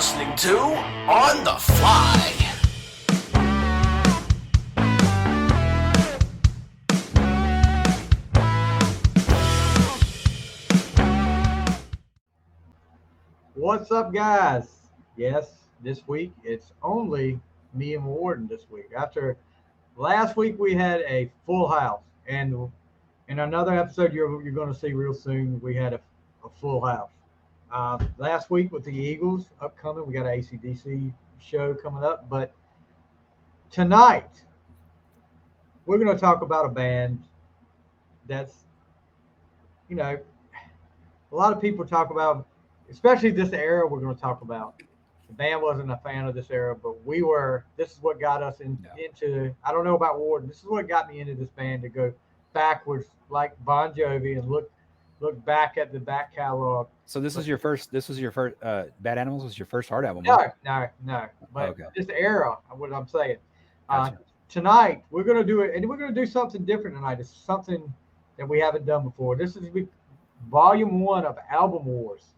listening to On the Fly. What's up, guys? Yes, this week it's only me and Worden this week. After last week, we had a full house, and in another episode you're going to see real soon, we had a full house. Last week with the Eagles upcoming, we got an AC/DC show coming up, but tonight we're going to talk about a band that's, a lot of people talk about, especially this era we're going to talk about. The band wasn't a fan of this era, but we were. This is what got us into, I don't know about Worden, this is what got me into this band, to go backwards like Bon Jovi and look back at the back catalog. So this was your first Bad Animals was your first hard album? No. But okay. This era, what I'm saying. Gotcha. Tonight we're going to do it, and we're going to do something different tonight. It's something that we haven't done before. This is volume 1 of Album Wars.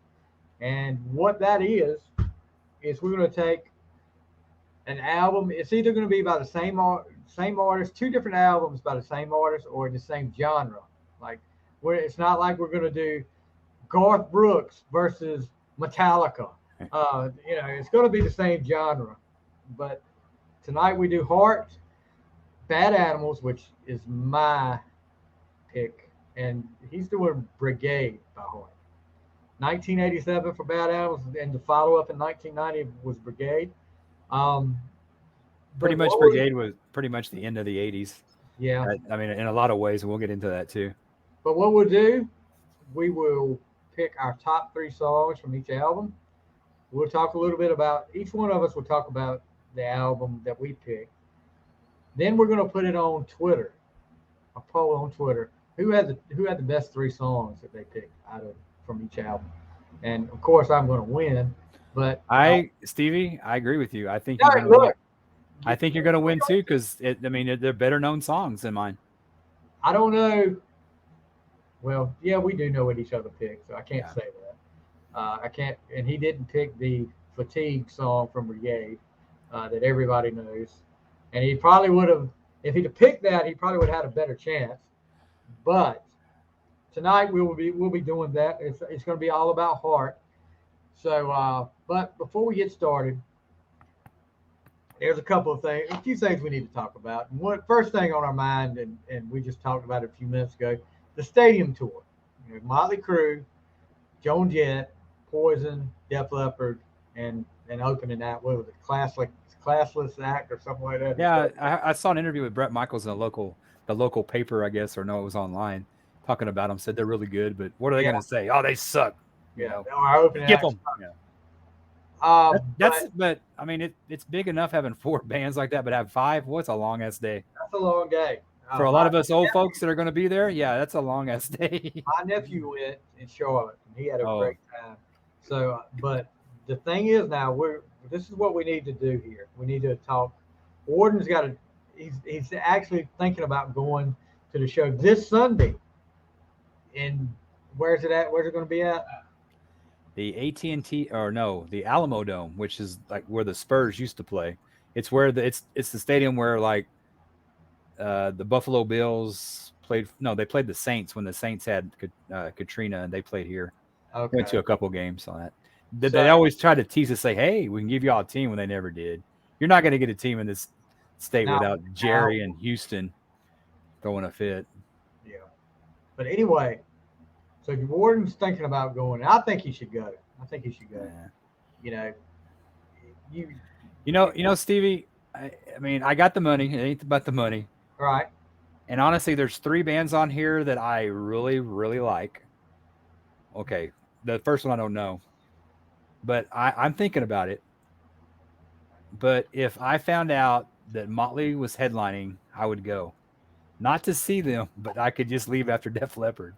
And what that is we're going to take an album. It's either going to be by the same artist, 2 different albums by the same artist, or in the same genre. Like, it's not like we're going to do Garth Brooks versus Metallica. It's going to be the same genre. But tonight we do Heart, Bad Animals, which is my pick, and he's doing Brigade by Heart. 1987 for Bad Animals, and the follow-up in 1990 was Brigade. Pretty much Brigade was pretty much the end of the 80s. Yeah. I mean, in a lot of ways, and we'll get into that too. But what we'll do, we will pick our top 3 songs from each album. We'll talk a little bit about, each one of us will talk about the album that we picked. Then we're going to put it on Twitter, a poll on Twitter. Who had the best 3 songs that they picked from each album? And of course, I'm going to win. But Stevie, I agree with you. I think you're going to win too, because they're better known songs than mine. I don't know. Well, yeah, we do know what each other picked, so I can't say that. I can't. And he didn't pick the Fatigue song from Brigade that everybody knows. And he probably would have, if he'd have picked that, he probably would have had a better chance. But tonight we'll be doing that. It's going to be all about Heart. So, but before we get started, there's a few things we need to talk about. And first thing on our mind, and we just talked about it a few minutes ago, the stadium tour. Motley Crue, Joan Jett, Poison, Def Leppard, and opening that, what was it, Classless Act or something like that. Yeah, I saw an interview with Brett Michaels in the local paper, I guess, or no, it was online, talking about them. Said they're really good, but what are they going to say? Oh, they suck. Our opening skip act. them. Yeah. But I mean, it's big enough having 4 bands like that, but have 5. What's a long ass day? That's a long day. For a lot of us old folks that are going to be there, yeah, that's a long ass day. My nephew went in Charlotte, and he had a great time. So, but the thing is now, this is what we need to do here. We need to talk. Warden's he's actually thinking about going to the show this Sunday. And where's it at? Where's it going to be at? The the Alamo Dome, which is like where the Spurs used to play. It's where it's the stadium where like the Buffalo Bills played. No, they played the Saints when the Saints had Katrina, and they played here. Okay. Went to a couple games on that. They always try to tease us, say, "Hey, we can give you all a team," when they never did. You're not going to get a team in this state without Jerry and Houston throwing a fit. Yeah. But anyway, so Warden's thinking about going. I think he should go. Yeah. Stevie, I mean, I got the money. It ain't about the money. Right. And honestly, there's 3 bands on here that I really, really like. Okay. The first one I don't know. But I'm thinking about it. But if I found out that Motley was headlining, I would go. Not to see them, but I could just leave after Def Leppard.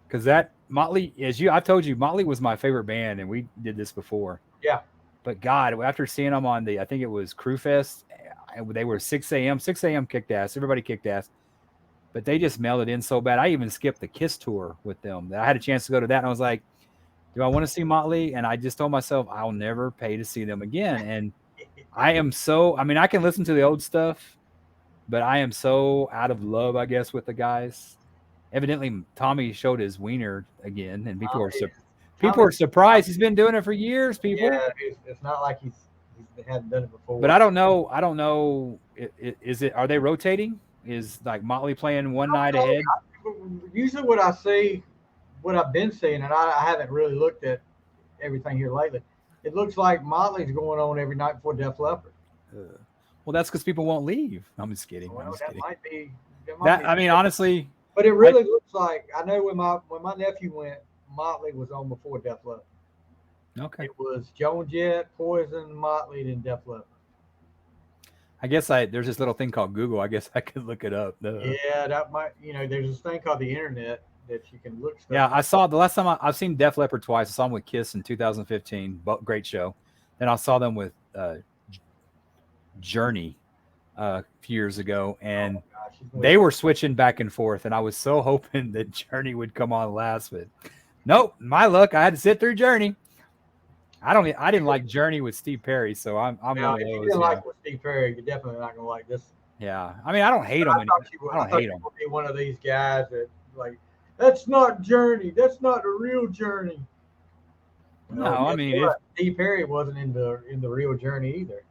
Because that Motley, I told you, Motley was my favorite band, and we did this before. Yeah. But God, after seeing them on I think it was Crew Fest, they were 6 a.m. 6 a.m. kicked ass. Everybody kicked ass. But they just mailed it in so bad. I even skipped the Kiss tour with them. I had a chance to go to that, and I was like, do I want to see Motley? And I just told myself I'll never pay to see them again. And I am so, I mean, I can listen to the old stuff, but I am so out of love, I guess, with the guys. Evidently, Tommy showed his wiener again, and people are surprised. He's been doing it for years, people. Yeah, it's not like he hadn't done it before. But I don't know. Is it? Are they rotating? Is like Motley playing one night ahead? Usually, what I see, what I've been seeing, and I haven't really looked at everything here lately. It looks like Motley's going on every night before Def Leppard. Well, that's because people won't leave. I'm just kidding. Well, I'm just that kidding. might be. I mean, honestly. But it really looks like, I know when my nephew went, Motley was on before Def Leppard. Okay. It was Joan Jett, Poison, Motley, then Def Leppard. I guess there's this little thing called Google. I guess I could look it up. Yeah, that might, there's this thing called the internet that you can look stuff. Yeah, I saw the last time I've seen Def Leppard twice. I saw them with Kiss in 2015. Great show. Then I saw them with Journey a few years ago, and they were switching back and forth, and I was so hoping that Journey would come on last, but nope, my luck, I had to sit through Journey. I didn't like Journey with Steve Perry, so I'm one of those. If you didn't like with Steve Perry, you're definitely not gonna like this. Yeah, I mean, I don't hate him. I don't hate him. Be one of these guys that like, that's not Journey. That's not the real Journey. No, I mean, Steve Perry wasn't in the real Journey either.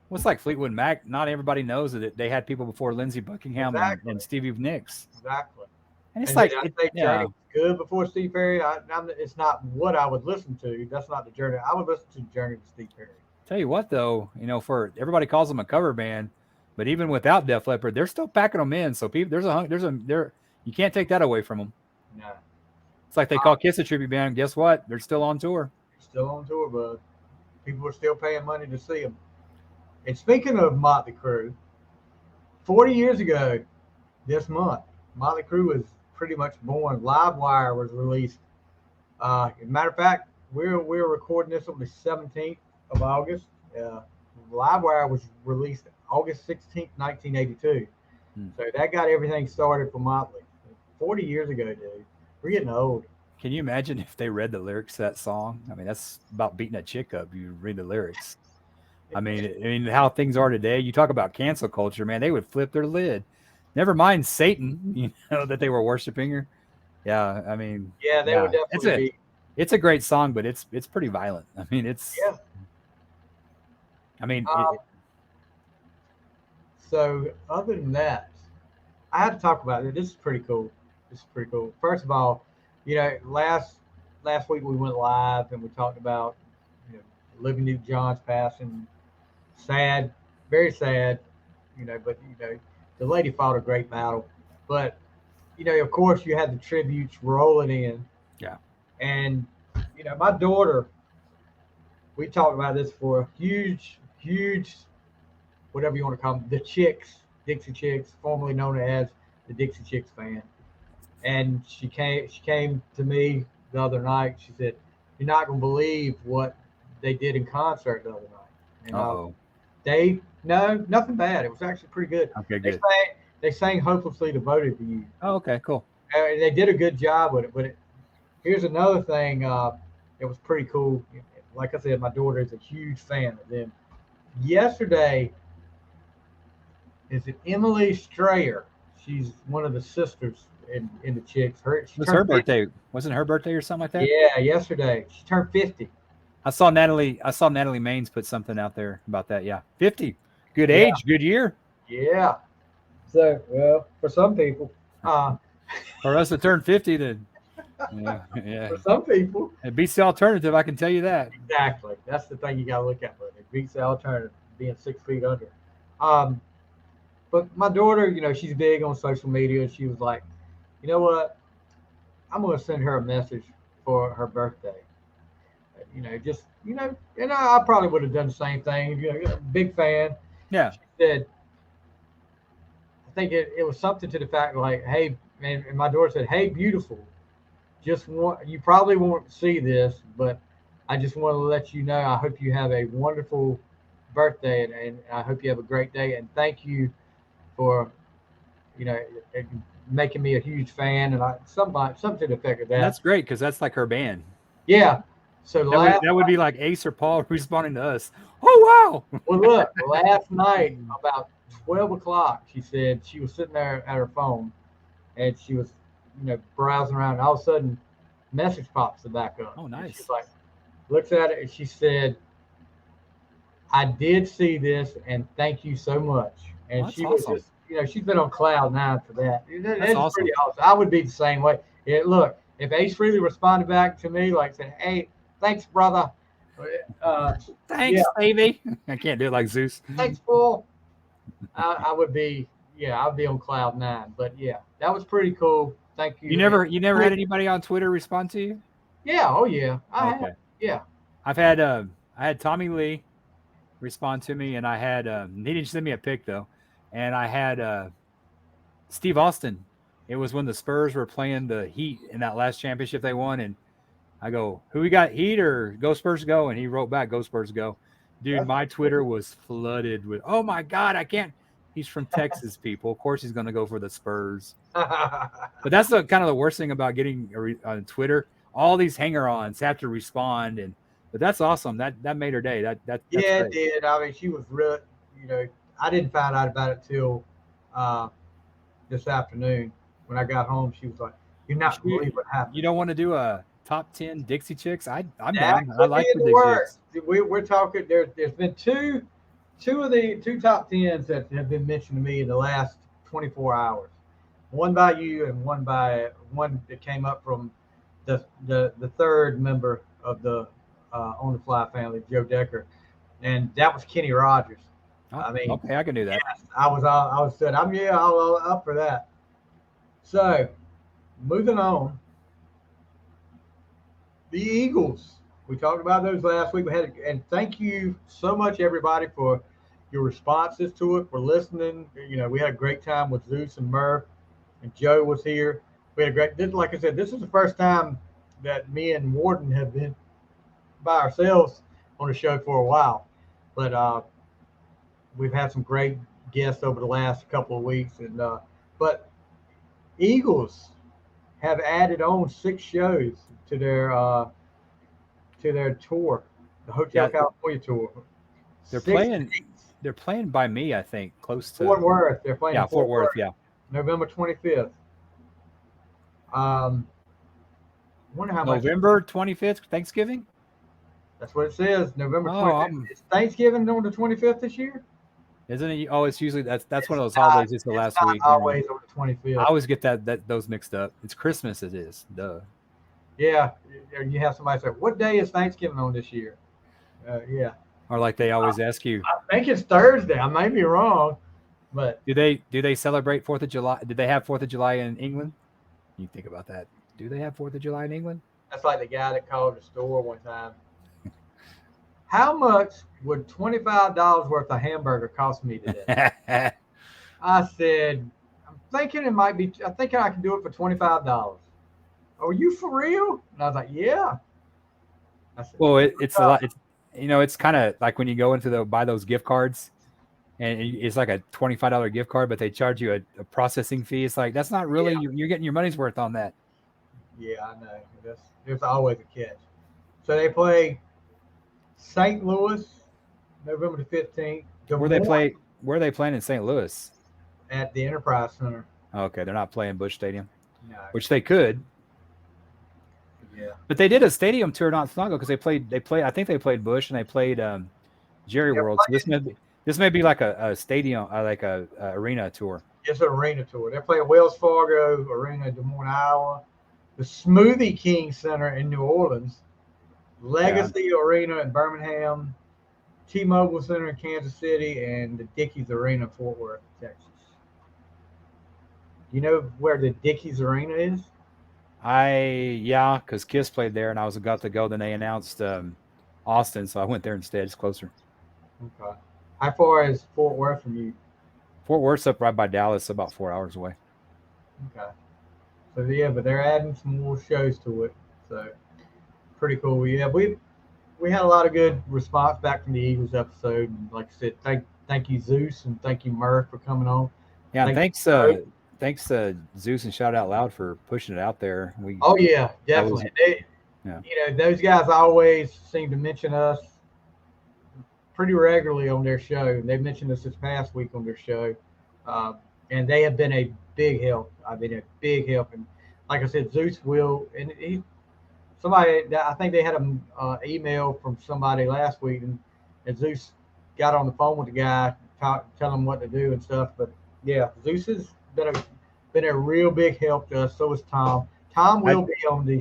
Well, it's like Fleetwood Mac. Not everybody knows that they had people before Lindsey Buckingham and Stevie Nicks. Exactly. And it's like, Journey was good before Steve Perry. It's not what I would listen to. That's not the Journey. I would listen to Journey with Steve Perry. Tell you what, though, for everybody calls them a cover band, but even without Def Leppard, they're still packing them in. So people, you can't take that away from them. No. It's like they call Kiss a tribute band. Guess what? They're still on tour. Still on tour, bud. People are still paying money to see them. And speaking of Motley Crue, 40 years ago this month, Motley Crue was pretty much born. Livewire was released. As a matter of fact, we're recording this on the 17th of August. Livewire was released August 16th, 1982. So that got everything started for Motley. 40 years ago, dude. We're getting old. Can you imagine if they read the lyrics to that song? I mean, that's about beating a chick up. You read the lyrics. I mean, how things are today. You talk about cancel culture, man. They would flip their lid. Never mind Satan, that they were worshiping her. Yeah, I mean. Yeah, they would definitely It's a great song, but it's pretty violent. I mean, it's. Yeah. I mean. So other than that, I had to talk about it. This is pretty cool. First of all, last week we went live and we talked about Olivia Newton-John's passing. Sad, very sad, but the lady fought a great battle. But of course you had the tributes rolling in. Yeah. And my daughter, we talked about this for a huge, whatever you want to call them, the Chicks, Dixie Chicks, formerly known as the Dixie Chicks fan. And she came to me the other night. She said, "You're not gonna believe what they did in concert the other night." And nothing bad. It was actually pretty good. Okay, good. They sang "Hopelessly Devoted to You." Oh, okay, cool. They did a good job with it. But here's another thing that was pretty cool. Like I said, my daughter is a huge fan of them. Yesterday, is it Emily Strayer? She's one of the sisters in the Chicks. Was her birthday? Wasn't her birthday or something like that? Yeah, yesterday. She turned 50. I saw Natalie Maines put something out there about that. Yeah. 50. Good age, good year. Yeah. So, well, for some people. For us to turn 50, then yeah. For some people. It beats the alternative, I can tell you that. Exactly. That's the thing you got to look at, but it beats the alternative, being 6 feet under. But my daughter, she's big on social media. She was like, you know what? I'm going to send her a message for her birthday. And I probably would have done the same thing. Big fan. Yeah. She said, I think it was something to the fact like, hey, and my daughter said, "Hey, beautiful, you probably won't see this, but I just want to let you know, I hope you have a wonderful birthday and I hope you have a great day. And thank you for, making me a huge fan." And something to the effect of that. That's great because that's like her band. Yeah. So that would be like Ace or Paul responding to us. Oh wow! well, look, last night about 12 o'clock, she said she was sitting there at her phone, and she was, browsing around. And all of a sudden, message pops back up. Oh, And nice. she's like, looks at it, and she said, "I did see this, and thank you so much." And That's she was awesome. just, she's been on cloud nine for that. That's awesome. pretty awesome. I would be the same way. Look, if Ace Frehley responded back to me, like said, "Hey, thanks, brother. Thanks, yeah. baby." I can't do it like Zeus. Thanks, Paul." I would be, I'd be on cloud nine. But yeah, that was pretty cool. Thank you. You never had anybody on Twitter respond to you? Yeah. Oh yeah. I Okay. have. Yeah. I've had I had Tommy Lee respond to me, and I had he didn't send me a pic though, and I had Steve Austin. It was when the Spurs were playing the Heat in that last championship they won, and I go, "Who we got, Heat or Go Spurs go?" And he wrote back, "Go Spurs go." Dude, my Twitter was flooded with, "Oh my God, I can't." He's from Texas, people. Of course, he's going to go for the Spurs. But that's the kind of the worst thing about getting on Twitter. All these hanger-ons have to respond, but that's awesome. That made her day. That's yeah, great. it did. I mean, she was real. I didn't find out about it till this afternoon when I got home. She was like, "You're not believe what happened." You don't want to do a top 10 Dixie Chicks? I'm That down. I could like be the in the Dixie Chicks. We're talking. There's been two of the two top tens that have been mentioned to me in the last 24 hours. One by you and one that came up from the third member of the On the Fly family, Joe Decker, and that was Kenny Rogers. Oh, I mean, okay, I can do that. yes, I was said I'm all up for that. So, moving on, the Eagles. We talked about those last week. And thank you so much, everybody, for your responses to it, for listening. We had a great time with Zeus and Murph, and Joe was here. We had a great. Like I said, this is the first time that me and Worden have been by ourselves on the show for a while, but we've had some great guests over the last couple of weeks. But Eagles have added on 6 shows to their tour, the Hotel California tour. They're playing by me, I think, close to Fort Worth. They're playing Fort Worth, yeah. November 25th. Wonder how November 25th, Thanksgiving? That's what it says. November 25th. Is Thanksgiving on the 25th this year? Isn't it? Oh, it's usually that's one of those holidays. It's the last week. Always on the 25th. I always get those mixed up. It's Christmas. It is. Duh. Yeah, you have somebody say, "What day is Thanksgiving on this year?" Yeah. Or like they always ask you. I think it's Thursday. I may be wrong, but do they celebrate 4th of July? Did they have 4th of July in England? You think about that. Do they have 4th of July in England? That's like the guy that called the store one time. How much would $25 worth of hamburger cost me today? I said, I'm thinking it might be. I think I can do it for $25. Are you for real? And I was like, yeah. I said, well, it's a lot. It's kind of like when you go into buy those gift cards, and it's like a $25 gift card, but they charge you a processing fee. It's like that's not really you're getting your money's worth on that. Yeah, I know. There's always a catch. So they play St. Louis, November the 15th. Where are they playing in St. Louis? At the Enterprise Center. Okay, they're not playing Busch Stadium, no. Which they could. Yeah. But they did a stadium tour not so long ago because they played. I think they played Busch and they played Jerry World. So this may be like a stadium, like a arena tour. It's an arena tour. They're playing Wells Fargo Arena, Des Moines, Iowa, the Smoothie King Center in New Orleans, Legacy Arena in Birmingham, T-Mobile Center in Kansas City, and the Dickies Arena in Fort Worth, Texas. You know where the Dickies Arena is? Because Kiss played there, and I was about to go. Then they announced Austin, so I went there instead. It's closer. Okay. How far is Fort Worth from you? Fort Worth's up right by Dallas, about 4 hours away. Okay. So but they're adding some more shows to it. So pretty cool. Yeah, we had a lot of good response back from the Eagles episode. And like I said, thank you Zeus and thank you Murph for coming on. Yeah, thanks Zeus and Shout Out Loud for pushing it out there. Oh yeah, definitely. Yeah. Those guys always seem to mention us pretty regularly on their show. They mentioned us this past week on their show, and they have been a big help. I've been a big help, and like I said, Zeus will, and I think they had an email from somebody last week, and Zeus got on the phone with the guy, tell him what to do and stuff. But yeah, Zeus has been a real big help to us. So is Tom. Tom will be on the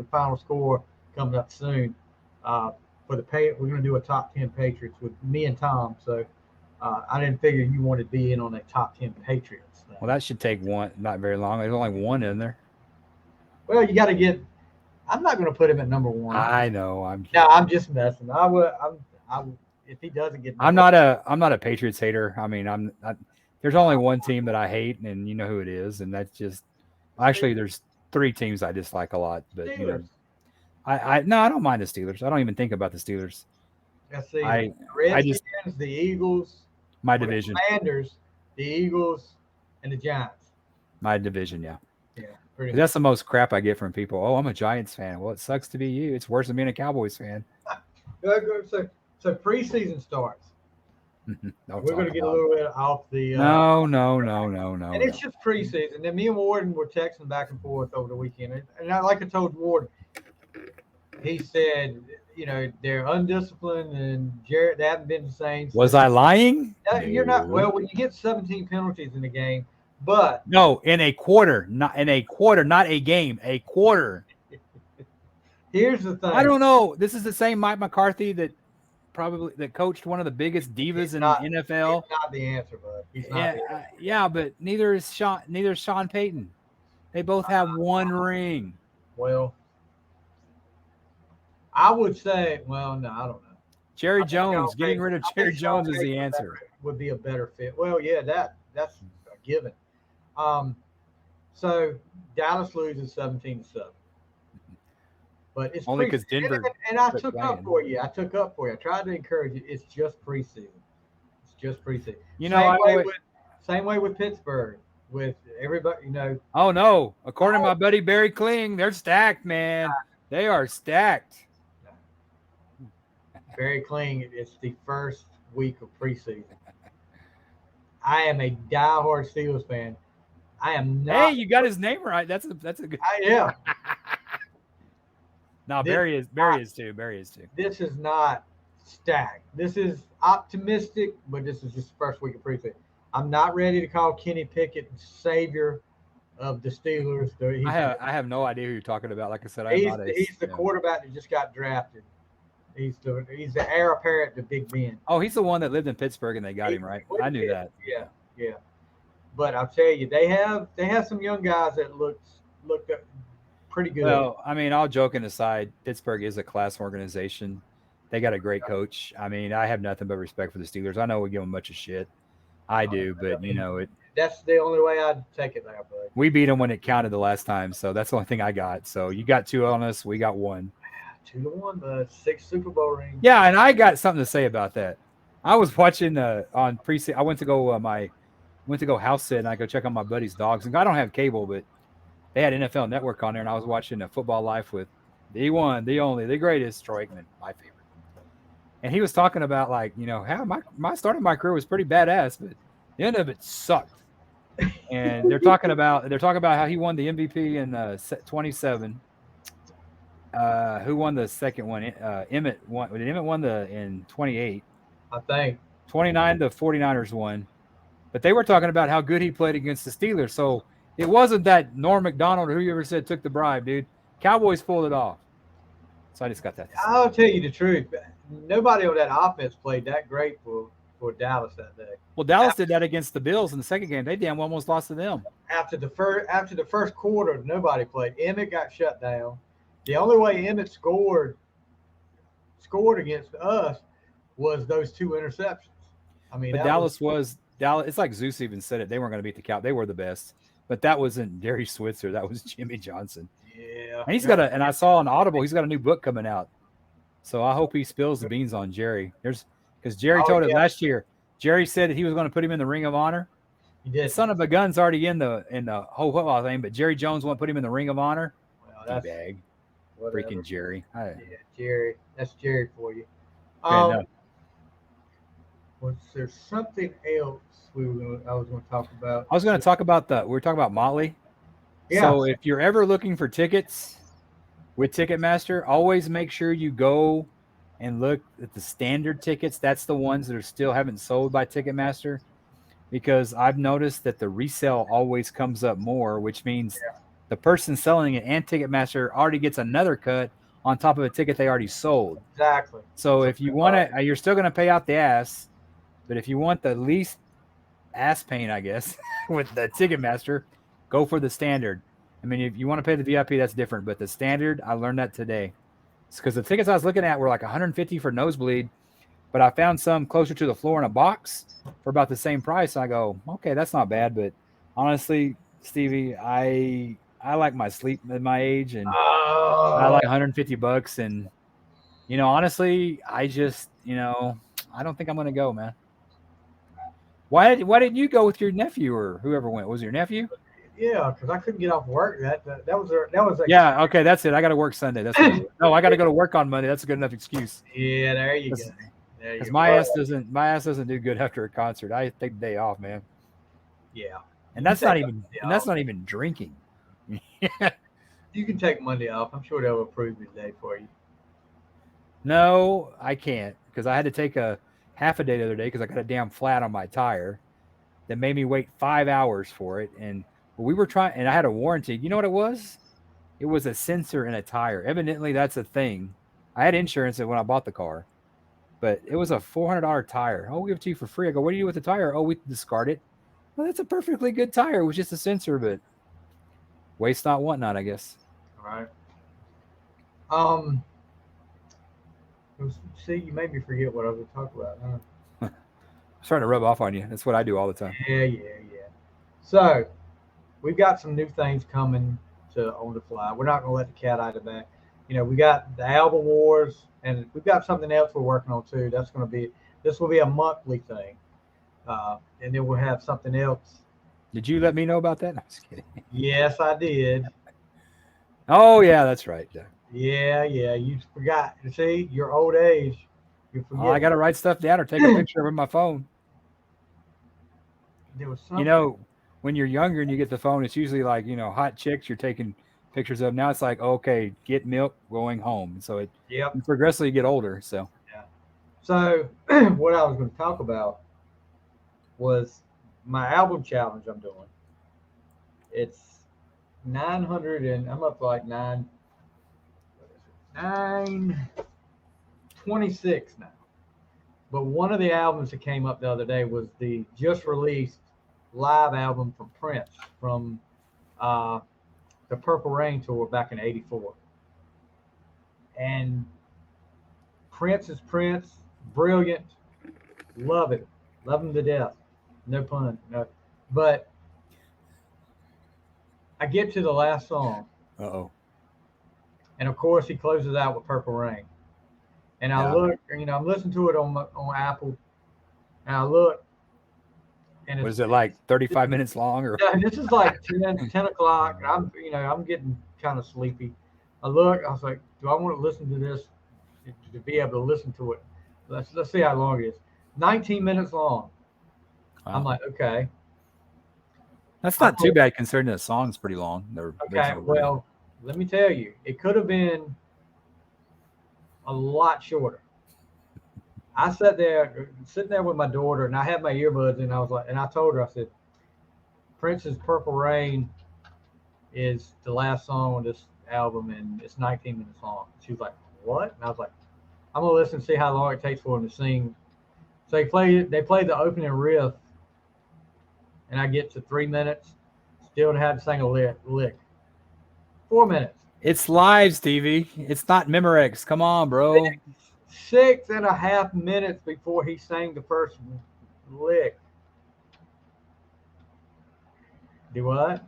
final score coming up soon. For the we're going to do a top 10 Patriots with me and Tom. So I didn't figure you wanted to be in on a top 10 Patriots thing. Well, that should take not very long. There's only one in there. Well, you got to get. I'm not going to put him at number one. I know. I'm just messing. If he doesn't get. I'm not a Patriots hater. I mean, there's only one team that I hate, and you know who it is, and that's just. Actually, there's 3 teams I dislike a lot, but Steelers. I don't mind the Steelers. I don't even think about the Steelers. Let's see. The Redskins, the Eagles, my division. The Commanders, the Eagles, and the Giants. My division, yeah. Yeah, pretty. That's the most crap I get from people. Oh, I'm a Giants fan. Well, it sucks to be you. It's worse than being a Cowboys fan. So preseason starts. We're going to get a little bit off the. No. And it's just preseason. And me and Warden were texting back and forth over the weekend. And like I told Warden, he said, they're undisciplined and Jarrett, they haven't been the same. Was I lying? You're not. Well, when you get 17 penalties in the game, but. No, in a quarter, not a game, a quarter. Here's the thing. I don't know. This is the same Mike McCarthy that coached one of the biggest divas in the NFL. He's not the answer, bud. He's not the answer. Yeah, but neither is Sean Payton. They both have one ring. Well, I would say, no, I don't know. Jerry Jones, getting rid of Jerry Jones is the answer. Would be a better fit. Well, yeah, that's a given. So Dallas loses 17-7. But it's only because Denver. And I took up for you. I tried to encourage you. It's just preseason. Same way with Pittsburgh. With everybody, Oh no! According to my buddy Barry Kling, they're stacked, man. They are stacked. Barry Kling. It's the first week of preseason. I am a diehard Steelers fan. I am not. Hey, you got his name right. That's a good. I am. No, Barry is too. This is not stacked. This is optimistic, but this is just the first week of preseason. I'm not ready to call Kenny Pickett savior of the Steelers. I have no idea who you're talking about. Like I said, he's the quarterback that just got drafted. He's the heir apparent to Big Ben. Oh, he's the one that lived in Pittsburgh and they got him, right? I knew that. Yeah. But I'll tell you, they have some young guys that looked pretty good. Well, I mean, all joking aside, Pittsburgh is a class organization. They got a great coach. I mean, I have nothing but respect for the Steelers. I know we give them much of shit. I do, but that's the only way I'd take it there, bud. We beat them when it counted the last time, so that's the only thing I got. So you got 2 on us, we got 1. 2-1, the 6 Super Bowl rings. Yeah, and I got something to say about that. I was watching on preseason. I went to go house sit and I go check on my buddy's dogs. And I don't have cable, but they had NFL Network on there, and I was watching a Football Life with the one, the only, the greatest, Troy Aikman, my favorite. And he was talking about how my start of my career was pretty badass, but the end of it sucked. And they're talking about how he won the MVP in 27. Who won the second one? Emmett won. Emmett won in 28. I think 29. The 49ers won, but they were talking about how good he played against the Steelers. So it wasn't that Norm Macdonald or whoever said took the bribe, dude. Cowboys pulled it off. So I just got that. I'll tell you the truth. Nobody on that offense played that great for Dallas that day. Well, Dallas did that against the Bills in the second game. They damn almost lost to them. After the first quarter, nobody played. Emmett got shut down. The only way Emmett scored against us was those 2 interceptions. I mean, but Dallas. It's like Zeus even said it. They weren't going to beat the Cow. They were the best, but that wasn't Jerry Switzer. That was Jimmy Johnson. Yeah, and and I saw on Audible he's got a new book coming out. So I hope he spills the beans on Jerry. Because Jerry told it last year. Jerry said that he was going to put him in the Ring of Honor. He did. The son of a gun's already in the whole football thing, but Jerry Jones won't put him in the Ring of Honor. Well, that's bag. whatever. Freaking Jerry. Yeah, Jerry. That's Jerry for you. No. Was there something else I was going to talk about? I was going to talk about we were talking about Motley. Yeah. So if you're ever looking for tickets with Ticketmaster, always make sure you go and look at the standard tickets. That's the ones that are still haven't sold by Ticketmaster, because I've noticed that the resale always comes up more, which means the person selling it and Ticketmaster already gets another cut on top of a ticket they already sold. Exactly. So if you want to, you're still going to pay out the ass, but if you want the least ass pain, I guess, with the Ticketmaster, go for the standard. I mean, if you want to pay the VIP, that's different, but the standard, I learned that today. It's because the tickets I was looking at were like 150 for nosebleed, but I found some closer to the floor in a box for about the same price. I go, okay, that's not bad. But honestly, Stevie, I like my sleep at my age, and I like $150. And honestly, I just I don't think I'm gonna go, man. Why didn't you go with your nephew or whoever went? Was it your nephew? Yeah, because I couldn't get off work. That was Yeah, okay, that's it. I got to work Sunday. That's no, I got to go to work on Monday. That's a good enough excuse. Yeah, there you go. Because my ass doesn't do good after a concert. I take the day off, man. Yeah, and that's not even drinking. You can take Monday off. I'm sure they'll approve the day for you. No, I can't, because I had to take a half a day the other day because I got a damn flat on my tire that made me wait 5 hours for it. And we were trying, and I had a warranty. You know what it was? It was a sensor in a tire. Evidently, that's a thing. I had insurance when I bought the car, but it was a $400 tire. Oh, we'll give it to you for free. I go, what do you do with the tire? Oh, we discard it. Well, that's a perfectly good tire. It was just a sensor, but waste not, want not, I guess. All right. See, you made me forget what I was going to talk about. Huh? I'm starting to rub off on you. That's what I do all the time. Yeah. So, we've got some new things coming on the fly. We're not going to let the cat out of the bag. We got the album wars, and we've got something else we're working on too. This will be a monthly thing, and then we'll have something else. Did you let me know about that? No, I'm just kidding. Yes, I did. Oh yeah, that's right. Yeah. You forgot. See, your old age. You forget. I got to write stuff down or take a picture of it with my phone. There was something. When you're younger and you get the phone, it's usually like, hot chicks you're taking pictures of. Now it's like, okay, get milk, going home. So you progressively get older. So yeah. So what I was going to talk about was my album challenge I'm doing. It's 900 and I'm up to like 926 now. But one of the albums that came up the other day was the just released live album from Prince from the Purple Rain tour back in '84. And Prince is Prince, brilliant, love him to death. No pun, no. But I get to the last song. And of course he closes out with Purple Rain. And I look, I'm listening to it on Apple, and I look, and was it like 35 minutes long or? Yeah, this is like 10 o'clock. And I'm getting kind of sleepy. I look, I was like, do I want to listen to this to be able to listen to it? Let's see how long it is. 19 minutes long. Wow. I'm like, okay. That's not too bad considering the song's pretty long. Okay, well, let me tell you, it could have been a lot shorter. I sitting there with my daughter, and I had my earbuds, and I was like, and I told her, I said, Prince's Purple Rain is the last song on this album, and it's 19 minutes long. She was like, what? And I was like, I'm gonna listen and see how long it takes for him to sing. So they played the opening riff, and I get to 3 minutes, still had to sing a lick. 4 minutes. It's live, Stevie. It's not Memorex. Come on, bro. 6.5 minutes before he sang the first lick. Do what?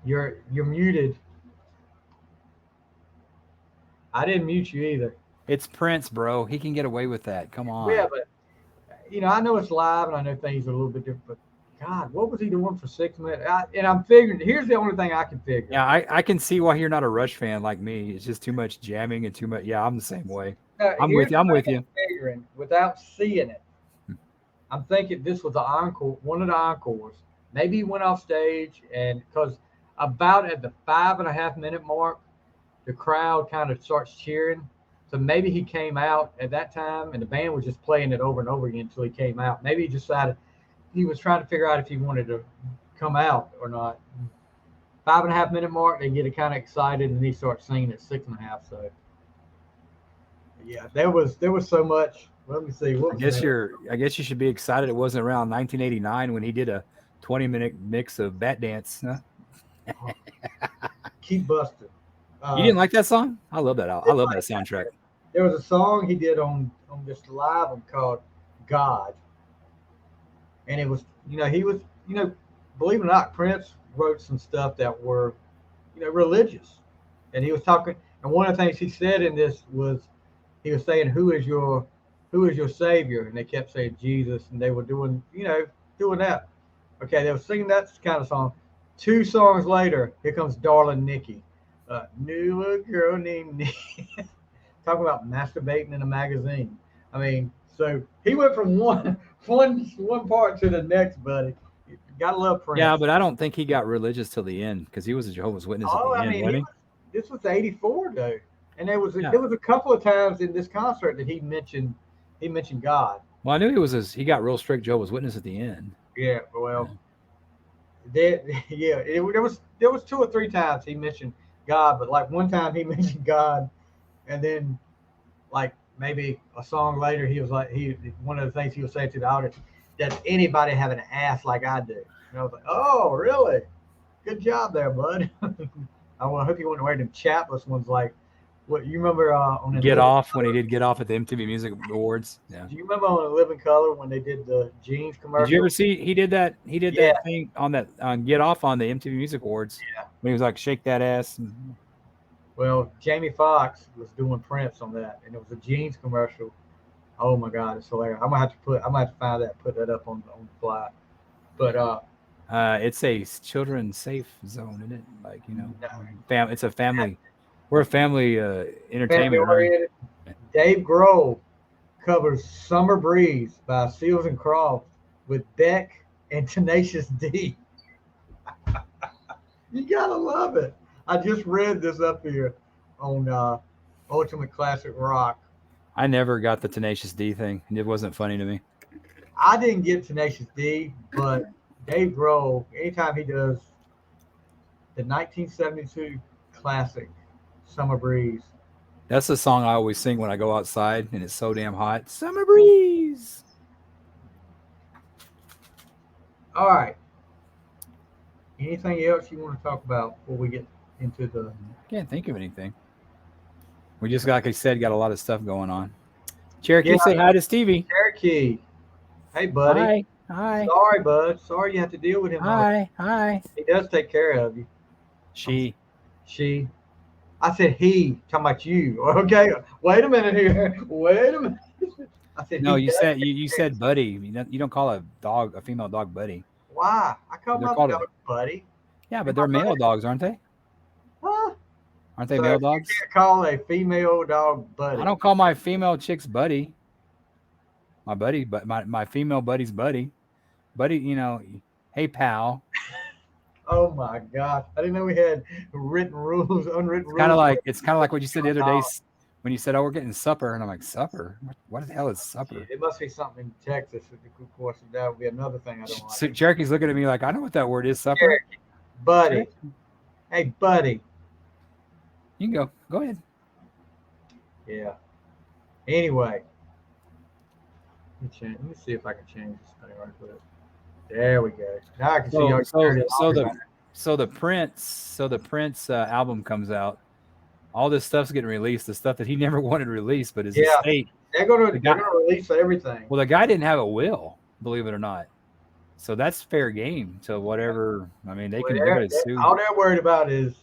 You're muted. I didn't mute you either. It's Prince, bro. He can get away with that. Come on. Yeah, but I know it's live, and I know things are a little bit different. But God, what was he doing for 6 minutes? And I'm figuring. Here's the only thing I can figure. Yeah, I can see why you're not a Rush fan like me. It's just too much jamming and too much. Yeah, I'm the same way. I'm with you. I'm with you. Figuring without seeing it. I'm thinking this was the encore, one of the encores. Maybe he went off stage, and because about at the 5.5 minute mark, the crowd kind of starts cheering. So maybe he came out at that time, and the band was just playing it over and over again until he came out. Maybe he decided he was trying to figure out if he wanted to come out or not. 5.5 minute mark, they get kind of excited, and he starts singing at 6.5. So yeah, there was so much. Let me see. What was I guess you should be excited. It wasn't around 1989 when he did a 20-minute mix of Bat Dance. Huh? Keep Busting. You didn't like that song? I love that. I love that soundtrack. There was a song he did on this live one called God, and it was he was believe it or not, Prince wrote some stuff that were religious, and he was talking. And one of the things he said in this was he was saying, who is your savior? And they kept saying Jesus, and they were doing that. Okay, they were singing that kind of song. 2 songs later, here comes Darling Nikki. Knew a girl named Nikki. Talking about masturbating in a magazine. I mean, so he went from one part to the next, buddy. You gotta love Prince. Yeah, but I don't think he got religious till the end because he was a Jehovah's Witness at the end, wasn't he? This was '84 though, and there was a couple of times in this concert that he mentioned God. Well, I knew he got real strict Jehovah's Witness at the end. Yeah, well, there was 2 or 3 times he mentioned God, but like one time he mentioned God, and then like maybe a song later he was like one of the things he was saying to the audience, does anybody have an ass like I do? And I was like, oh really? Good job there, bud. I hope you wouldn't wear them chapless ones like what you remember on Get Off when he did Get Off at the MTV Music Awards. Yeah. Do you remember on Living Color when they did the jeans commercial? Did you ever see he did that thing on Get Off on the MTV Music Awards? Yeah. When he was like, shake that ass. Well, Jamie Foxx was doing Prince on that, and it was a jeans commercial. Oh my God, it's hilarious. I'm gonna have to find that, put that up on the fly. But it's a children safe zone, isn't it? Like it's a family. We're a family entertainment. Family Dave Grohl covers "Summer Breeze" by Seals and Crofts with Beck and Tenacious D. You gotta love it. I just read this up here on Ultimate Classic Rock. I never got the Tenacious D thing. It wasn't funny to me. I didn't get Tenacious D, but Dave Grohl, anytime he does the 1972 classic "Summer Breeze." That's the song I always sing when I go outside and it's so damn hot. Summer breeze. All right. Anything else you want to talk about before we get into the... I can't think of anything. We just, like I said, got a lot of stuff going on. Cherokee, say hi to Stevie. Cherokee. Hey, buddy. Hi. Sorry, bud. Sorry you have to deal with him. Hi. He does take care of you. She. I said he. Talking about you. Okay. Wait a minute here. I said no. You said buddy. You don't call a female dog buddy. Why? I call my dog buddy. Yeah, but they're male dogs, aren't they? Huh? Aren't they male dogs? You can't call a female dog buddy. I don't call my female chicks buddy. My buddy, but my female buddy's buddy. Buddy, hey pal. Oh my gosh! I didn't know we had unwritten rules. It's kind of like what you said the other day when you said, "Oh, we're getting supper," and I'm like, "Supper? What the hell is supper?" It must be something in Texas. Of course, that would be another thing I don't like. So Cherokee's looking at me like, "I know what that word is, supper." Cherokee. Buddy. Hey, buddy. You can go ahead. Yeah. Anyway, let me see if I can change this thing right quick. There we go. Now I can see y'all. So the Prince album comes out. All this stuff's getting released. The stuff that he never wanted released, but his estate. They're gonna release everything. Well, the guy didn't have a will, believe it or not. So that's fair game to whatever. I mean, they're going to sue. All they're worried about is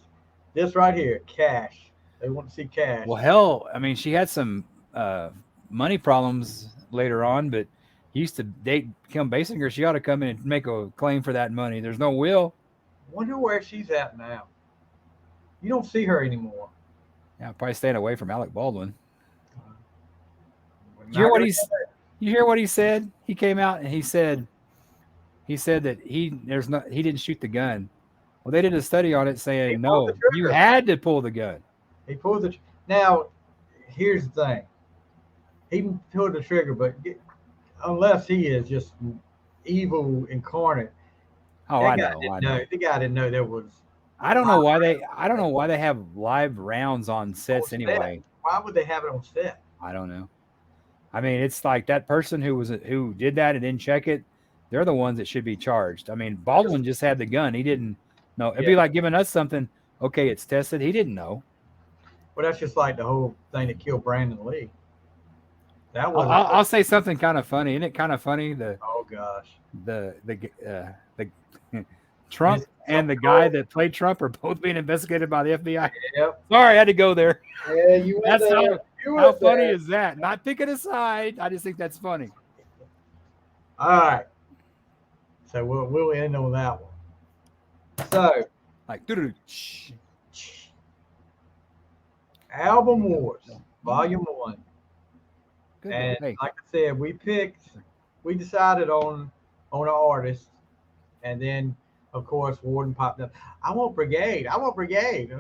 this right here, cash. They want to see cash. Well, hell, I mean, she had some money problems later on, but he used to date Kim Basinger. She ought to come in and make a claim for that money. There's no will. Wonder where she's at now. You don't see her anymore. Yeah, probably staying away from Alec Baldwin. We're You hear not what gonna he's? go there. You hear what he said? He came out and he said that he didn't shoot the gun. Well, they did a study on it He saying pulled the no, you trigger. had to pull the gun. He pulled the. Now, here's the thing. He pulled the trigger, but unless he is just evil incarnate, Oh, that I guy know. didn't know. The guy didn't know there was. I don't know why they have live rounds on sets set. anyway. Why would they have it on set? I don't know. I mean, it's like that person who did that and didn't check it. They're the ones that should be charged. I mean, Baldwin just had the gun. He didn't know. It'd be like giving us something. Okay, it's tested. He didn't know. Well, that's just like the whole thing that killed Brandon Lee. That was. I'll say something kind of funny. Isn't it kind of funny? Oh gosh. The Trump and the guy that played Trump are both being investigated by the FBI. Yep. Sorry, I had to go there. Yeah, you went That's there. how funny is that? Not picking a side. I just think that's funny. All right. So we'll end on that one. So Like, Album Wars, Volume 1. good. And Hey, like I said, we decided on an artist, and then of course Worden popped up. I want Brigade. I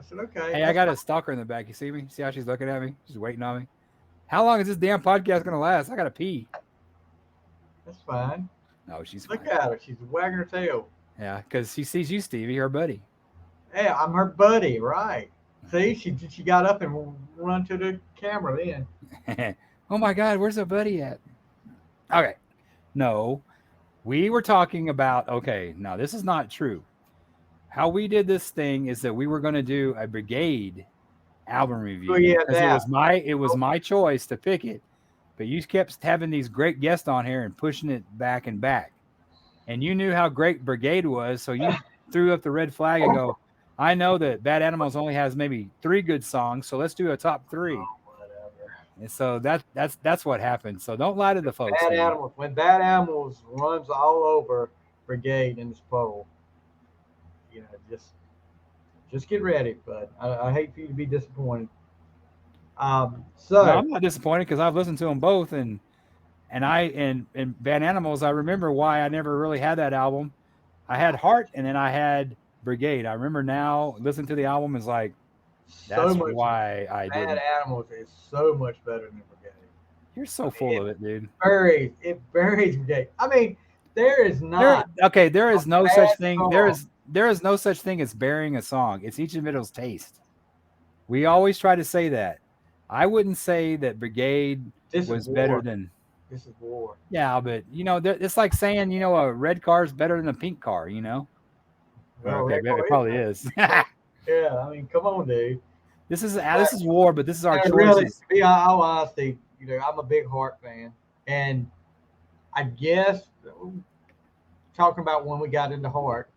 said, okay. hey, I got a stalker in the back. You see me? See how she's looking at me? She's waiting on me. How long is this damn podcast gonna last? I gotta pee. That's fine. No, she's Look fine. at her. She's wagging her tail. Yeah, because she sees you, Stevie, her buddy. Hey, I'm her buddy, right? See, she got up and run to the camera then. Oh my God, where's her buddy at? Okay, no, we were talking about. Okay, now this is not true. How we did this thing is that we were going to do a Brigade album review. Oh, yeah, because that. it was my choice to pick it, but you kept having these great guests on here and pushing it back and back, and you knew how great Brigade was, so you threw up the red flag and go, I know that Bad Animals only has maybe 3 good songs, so let's do a top 3. Oh, whatever. And so that's what happened. So don't lie to the folks. Bad Animals. When Bad Animals runs all over Brigade in this poll, just get ready. But I hate for you to be disappointed. No, I'm not disappointed because I've listened to them both, and Bad Animals. I remember why I never really had that album. I had Heart, and then I had Brigade. I remember now listening to the album is like, that's why I did. Bad Animals is so much better than Brigade. You're so full of it, dude. It buries Brigade. I mean, there is not. There is no bad such thing. song. There is no such thing as burying a song. It's each individual's taste. We always try to say that. I wouldn't say that Brigade was better than. This is war. Yeah, but it's like saying a red car is better than a pink car. Well, Okay, it probably is. Yeah, I mean, come on, dude. This is war, but this is our choices. Really, to be all honesty, I'm a big Heart fan, and I guess talking about when we got into Heart,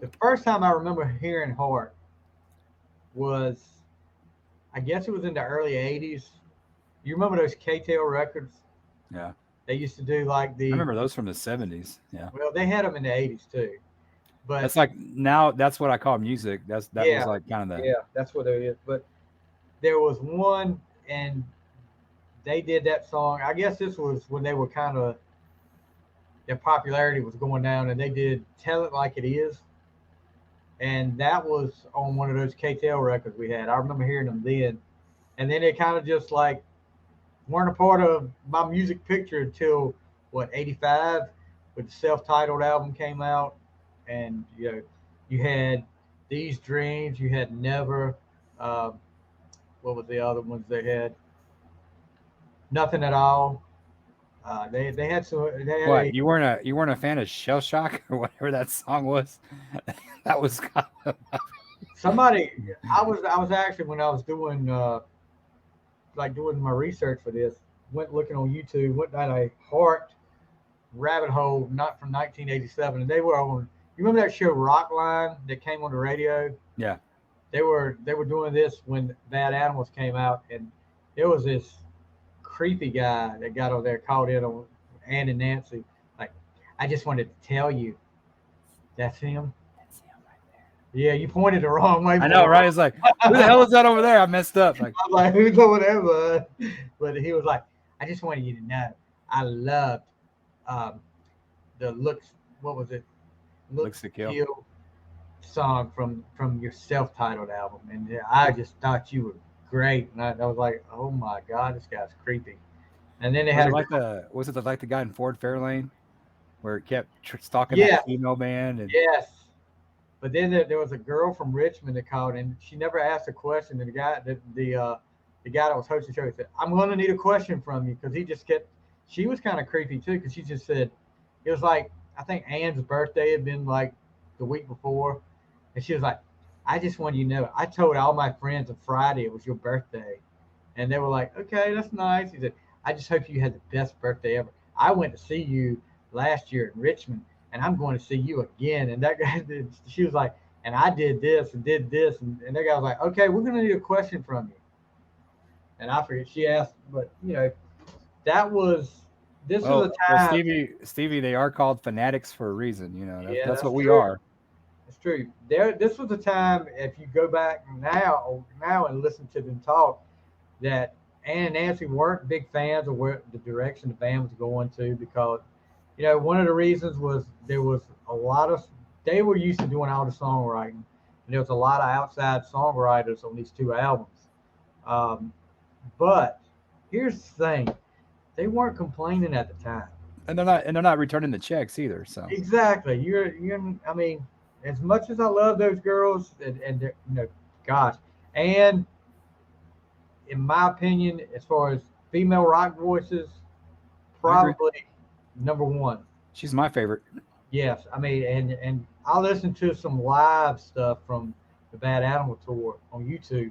the first time I remember hearing Heart was, I guess it was in the early '80s. You remember those K-Tel records? Yeah. They used to do like I remember those from the 70s. Yeah. Well, they had them in the '80s too. But that's like now. That's what I call music. Was like kind of the that's what it is. But there was one, and they did that song. I guess this was when they were kind of their popularity was going down, and they did "Tell It Like It Is," and that was on one of those K-Tel records we had. I remember hearing them then, and then they kind of just like weren't a part of my music picture until '85, when the self-titled album came out. And you had These Dreams, you had Never. What was the other ones they had? Nothing at All. They had some. What, you weren't a fan of Shell Shock or whatever that song was? That was kind of somebody. I was actually, when I was doing doing my research for this, went looking on YouTube, went down a Heart rabbit hole, not from 1987, and they were on. You remember that show Rockline that came on the radio? Yeah. They were doing this when Bad Animals came out, and there was this creepy guy that got on there, called in on Ann and Nancy, like, I just wanted to tell you, that's him. That's him right there. Yeah, you pointed the wrong way. I know, right? It's like, who the hell is that over there? I messed up. Like, I was like, who's over there, bud? But he was like, I just wanted you to know, I loved the looks. What was it? Looks to Kill. Song from your self-titled album, and I just thought you were great. And I was like, oh my god, this guy's creepy. And then they had was it like the guy in Ford Fairlane where it kept stalking Yeah. that female band? And yes. But then there was a girl from Richmond that called, and she never asked a question. And the guy that was hosting the show, he said, I'm going to need a question from you, because he just kept. She was kind of creepy too, because she just said, it was like, I think Ann's birthday had been like the week before, and she was like, I just want you to know, I told all my friends on Friday it was your birthday, and they were like, okay, that's nice. He said, I just hope you had the best birthday ever. I went to see you last year in Richmond, and I'm going to see you again. And that guy did, she was like, and I did this and did this. And that guy was like, okay, we're going to need a question from you. And I forget, she asked, but this was a time. Well, Stevie, they are called fanatics for a reason. That's what we true. are. It's true. This was a time, if you go back now and listen to them talk, that Ann and Nancy weren't big fans of where the direction the band was going to, because one of the reasons was there was a lot of, they were used to doing all the songwriting, and there was a lot of outside songwriters on these two albums. But here's the thing, they weren't complaining at the time, and they're not returning the checks either. So exactly, you're I mean, as much as I love those girls, and gosh, and in my opinion, as far as female rock voices, probably number one. She's my favorite. Yes, I mean, and I listened to some live stuff from the Bad Animal tour on YouTube,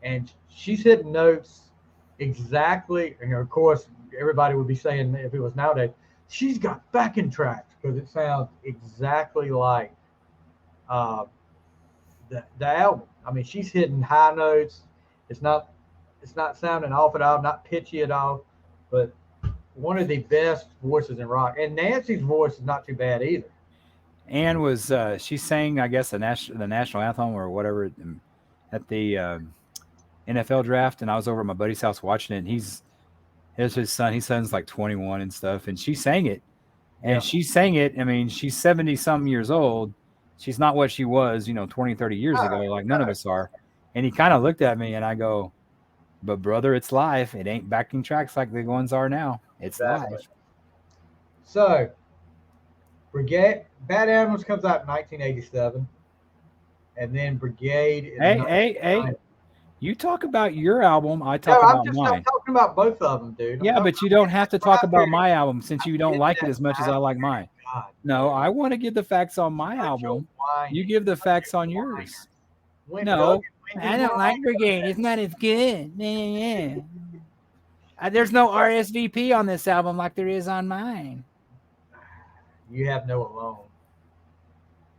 and she's hitting notes exactly. And of course, everybody would be saying, if it was nowadays, she's got backing tracks, because it sounds exactly like the album. I mean, she's hitting high notes. It's not sounding off at all, not pitchy at all, but one of the best voices in rock. And Nancy's voice is not too bad either. Ann was she sang, I guess, the national anthem or whatever at the NFL draft, and I was over at my buddy's house watching it. And here's his son. His son's like 21 and stuff, and she sang it. And she sang it. I mean, she's 70-something years old. She's not what she was, 20, 30 years ago, like none of us are. And he kind of looked at me, and I go, but brother, it's live. It ain't backing tracks like the ones are now. It's live. So, Brigade, Bad Animals comes out in 1987, and then Brigade. Hey! You talk about your album. I talk about mine. I'm talking about both of them, dude. Yeah, but you don't have to talk about my album since you don't like it as much as I like mine. God, no, I want to give the facts on my album. You give the facts on yours. No, I don't like Brigade. It's not as good. Yeah. There's no RSVP on this album like there is on mine. You have no alone.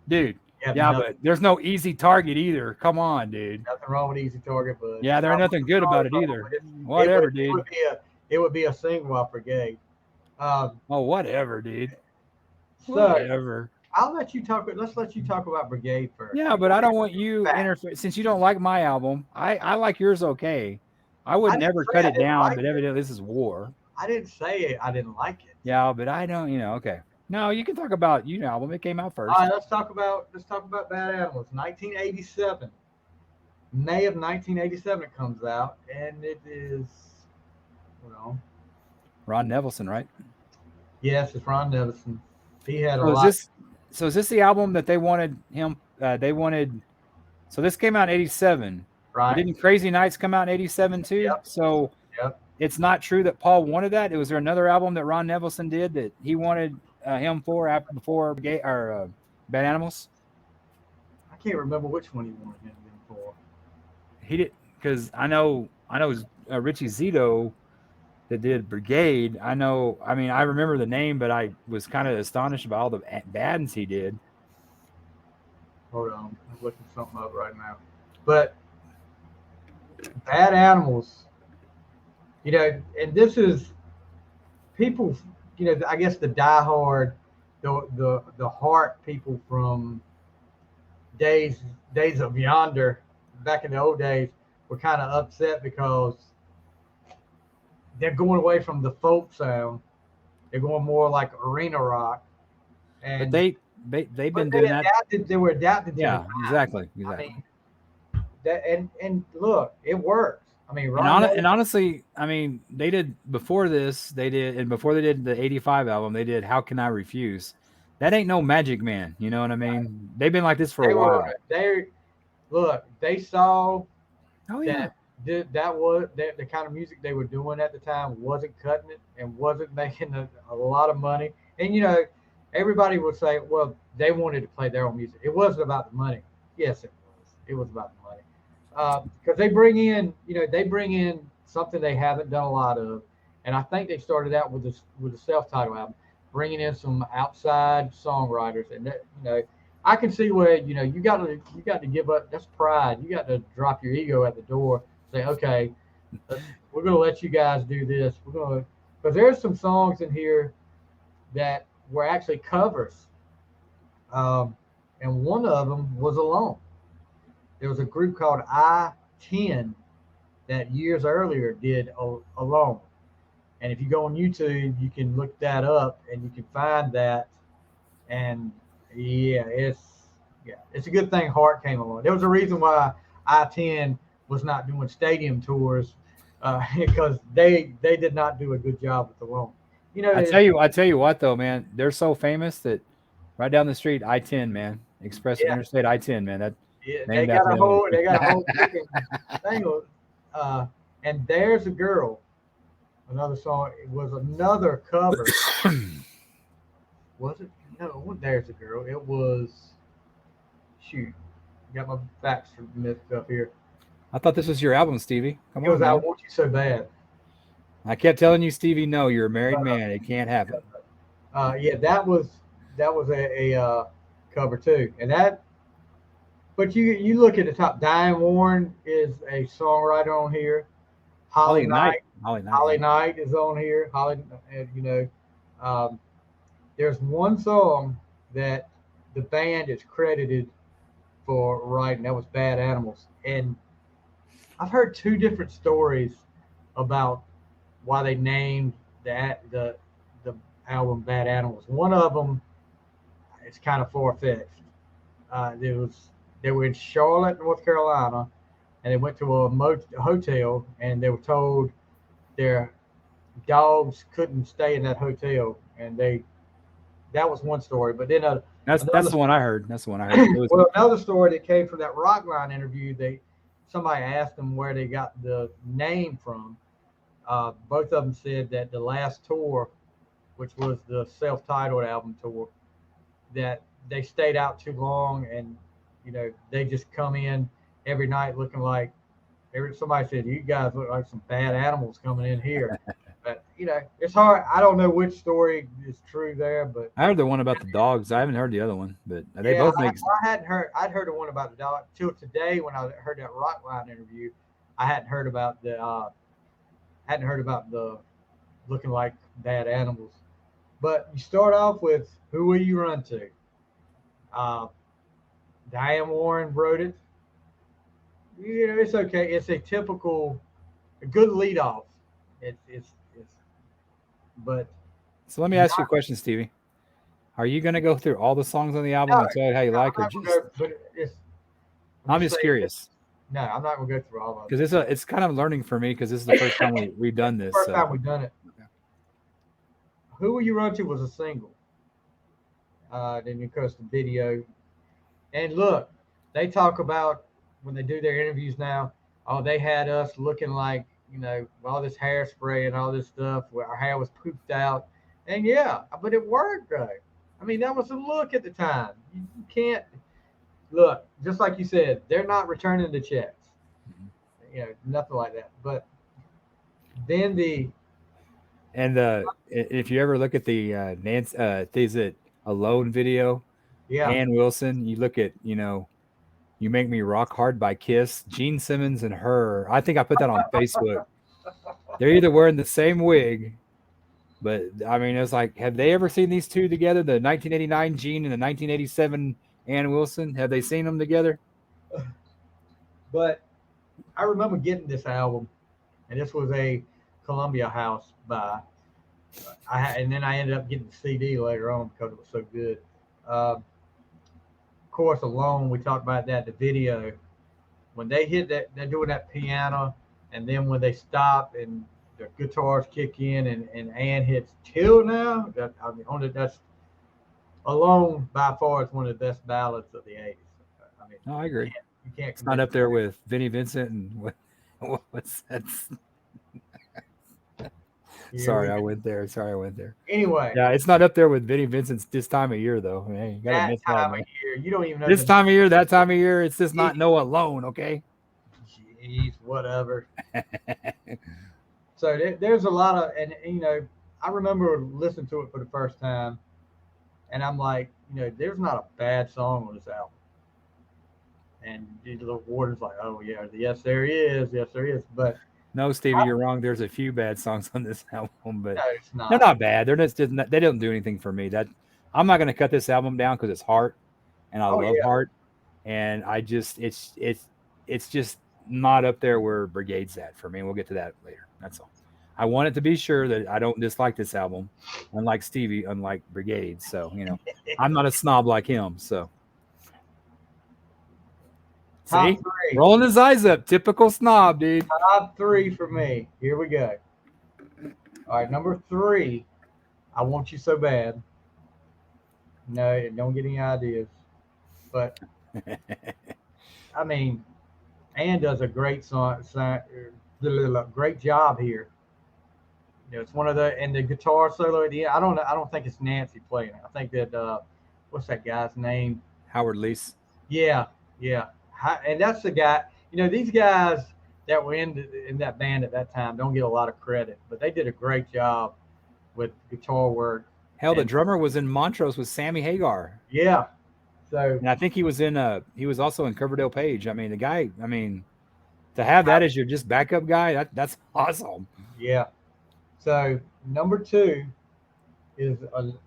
Dude, but there's no Easy Target either. Come on, dude. Nothing wrong with Easy Target, but yeah, there's nothing good about it either. Whatever, dude. It would be a single off Brigade. Whatever, dude. So, whatever. Let's let you talk about Brigade first. Yeah, but I don't want you interfere since you don't like my album. I like yours okay. I would never cut it down, but evidently this is war. I didn't say I didn't like it. Yeah, but I don't, okay. No, you can talk about your album. It came out first. All right, let's talk about Bad Animals. 1987. May of 1987 it comes out, and it is, Ron Nevison, right? Yes, it's Ron Nevison. He had a lot. So is this the album that they wanted him? So this came out in 87. Right. Didn't Crazy Nights come out in 87 too? Yep. So it's not true that Paul wanted that. Was there another album that Ron Nevison did that he wanted him before Bad Animals? I can't remember which one he wanted him for. He did, because I know it was Richie Zito that did Brigade. I remember the name, but I was kind of astonished by all the bands he did. Hold on, I'm looking something up right now. But Bad Animals, and this is people I guess the diehard, the heart people from days days of yonder, back in the old days, were kind of upset because they're going away from the folk sound. They're going more like arena rock, But and they've been doing that. They were adapted to the Yeah, time. exactly. I mean, that and look, it works. I mean, And honestly, I mean, they did before this. They did, and before they did the '85 album, they did "How Can I Refuse." That ain't no Magic Man. You know what I mean? They've been like this for a while. They saw Oh yeah. that the kind of music they were doing at the time wasn't cutting it and wasn't making a lot of money. And everybody would say, well, they wanted to play their own music. It wasn't about the money. Yes, it was. It was about the money. Because they bring in something they haven't done a lot of, and I think they started out with the self-titled album, bringing in some outside songwriters, and I can see where you got to give up. That's pride. You got to drop your ego at the door. Say, okay, we're gonna let you guys do this. Because there's some songs in here that were actually covers, and one of them was Alone. There was a group called I-10 that years earlier did Alone, and if you go on YouTube, you can look that up and you can find that, and yeah, it's a good thing Hart came along. There was a reason why I-10 was not doing stadium tours, because they did not do a good job with the loan. I tell you what though, man, they're so famous that right down the street, I-10, man, Interstate I-10, man, that they got a whole thing. And There's a Girl, another song. It was another cover. Was it? No, it wasn't There's a Girl. It was, shoot, got my facts mixed up here. I thought this was your album, Stevie. Come It was on, man. I Want You So Bad. I kept telling you, Stevie, no, you're a married man. It can't happen. Yeah, that was a cover too, and that. But you look at the top. Diane Warren is a songwriter on here. Holly Knight is on here. There's one song that the band is credited for writing. That was Bad Animals, and I've heard two different stories about why they named the album Bad Animals. One of them, it's kind of far-fetched. They were in Charlotte, North Carolina, and they went to a hotel, and they were told their dogs couldn't stay in that hotel, and that was one story. But then that's the one I heard. That's the one I heard. Well, another story that came from that Rockline interview, somebody asked them where they got the name from. Both of them said that the last tour, which was the self-titled album tour, that they stayed out too long, and they just come in every night looking like somebody said, you guys look like some bad animals coming in here. But it's hard. I don't know which story is true there, but I heard the one about the dogs. I haven't heard the other one, but they both make. I'd heard the one about the dog till today when I heard that Rockline interview. I hadn't heard about the looking like bad animals. But you start off with Who Will You Run To? Diane Warren wrote it. It's okay. It's a good lead off. But so let me ask you a question, Stevie. Are you going to go through all the songs on the album and tell how you like, or just? I'm just curious. No, I'm not going to go through all of them. Because it's kind of learning for me, because this is the first time we've done this. First time we've done it. Okay. Who Will You Run To was a single. Then of course the video. And look, they talk about when they do their interviews now, they had us looking like, all this hairspray and all this stuff where our hair was poofed out. And yeah, but it worked, right? I mean, that was the look at the time. You can't look, just like you said, they're not returning the checks. Nothing like that. But then if you ever look at the is it Alone video? Yeah. Ann Wilson, you look at, You Make Me Rock Hard by Kiss, Gene Simmons and her. I think I put that on Facebook. They're either wearing the same wig But I mean, it's like, have they ever seen these two together? The 1989 Gene and the 1987 Ann Wilson. Have they seen them together? But I remember getting this album, and this was a Columbia House buy. And then I ended up getting the CD later on because it was so good. Of course, Alone, we talked about that. The video, when they hit that, they're doing that piano, and then when they stop and the guitars kick in, and Ann hits Till Now. That's Alone by far is one of the best ballads of the '80s. I mean, No, I agree. you can't It's not up there with Vinnie Vincent and what's that? Sorry, I went there. Anyway, Yeah, it's not up there with Vinnie Vincent's This Time of Year, though. Hey, you gotta that admit time that, of year, you don't even know this time of year, that time of year, it's just not no Alone, okay? Jeez, whatever. So there's a lot of, and I remember listening to it for the first time, and I'm like, there's not a bad song on this album. And the Warden's like, oh yeah, yes there is, but No, Stevie, you're wrong. There's a few bad songs on this album, but no, it's not. they're not bad. They're just not, they don't do anything for me. That I'm not going to cut this album down because it's Heart, and I love Heart, and I just it's just not up there where Brigade's at for me. We'll get to that later. That's all. I want it to be sure that I don't dislike this album, unlike Stevie, unlike Brigade. So I'm not a snob like him. So see, rolling his eyes up, typical snob, dude. Top 3 for me. Here we go. All right, number 3. I Want You So Bad. No, don't get any ideas. But I mean, Ann does a great great job here. It's one of the guitar solo at the end. I don't think it's Nancy playing it. I think that what's that guy's name? Howard Leese. Yeah. And that's the guy. These guys that were in that band at that time don't get a lot of credit, but they did a great job with guitar work. Hell, the drummer was in Montrose with Sammy Hagar. Yeah. So, and I think he was also in Coverdale Page. I mean, the guy. I mean, to have that as your just backup guy, that's awesome. Yeah. So number 2 is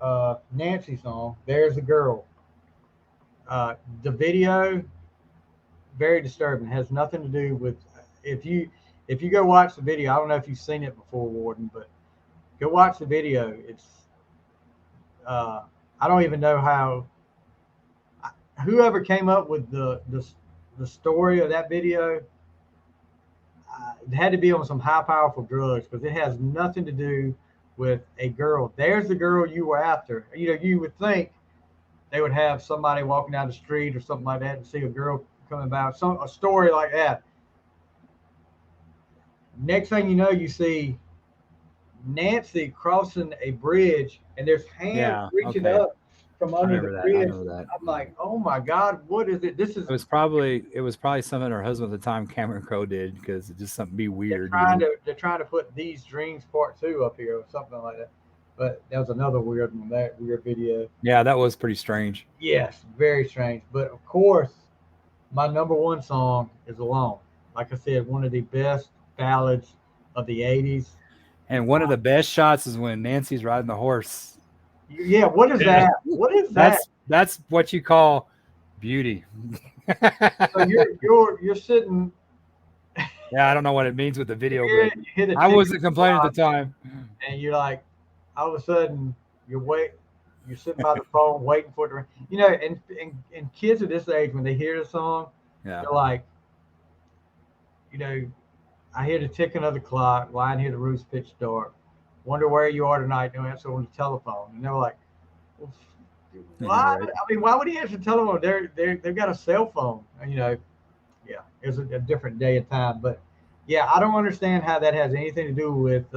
a Nancy song. There's a Girl. The video, very disturbing. It has nothing to do with if you go watch the video. I don't know if you've seen it before, Warden, but go watch the video. It's I don't even know how whoever came up with the story of that video. It had to be on some high powerful drugs because it has nothing to do with a girl. There's the girl you were after. You would think they would have somebody walking down the street or something like that and see a girl coming by, a story like that. Next thing you know, you see Nancy crossing a bridge and there's hands reaching up from under the bridge. I'm like, oh my God, what is it? It was probably something her husband at the time, Cameron Crowe, did because it's just something be weird. They're trying to put These Dreams Part 2 up here or something like that. But that was another weird one, that weird video. Yeah, that was pretty strange. Yes, very strange. But of course, my number 1 song is Alone. Like I said, one of the best ballads of the '80s. And one of the best shots is when Nancy's riding the horse. Yeah, what is that? What is that? That's what you call beauty. So you're sitting. Yeah, I don't know what it means with the video, but I wasn't complaining at the time. And you're like, all of a sudden, you're sitting by the phone waiting for it to. And kids at this age, when they hear the song, they're like, I hear the ticking of the clock, lying here, the roof's pitch dark. Wonder where you are tonight. No answer on the telephone. And they're like, well, why? Right. I mean, why would he answer the telephone? They've got a cell phone. It's a different day and time. But yeah, I don't understand how that has anything to do with.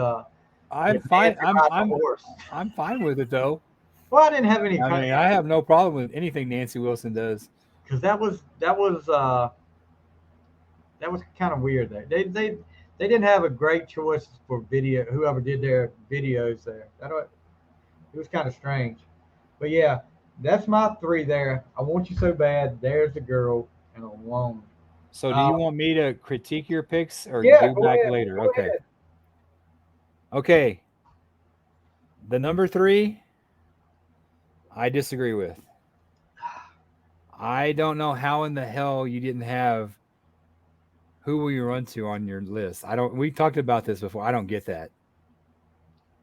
I'm fine. I'm fine with it though. Well, I didn't have any. I have no problem with anything Nancy Wilson does. Because that was kind of weird. They didn't have a great choice for video. Whoever did their videos there, it was kind of strange. But yeah, that's my 3 there. I Want You So Bad. There's the Girl, and Alone. So do you want me to critique your picks or do back later? Okay. The number 3, I disagree with. I don't know how in the hell you didn't have Who Will You Run To on your list. I don't. We talked about this before. I don't get that.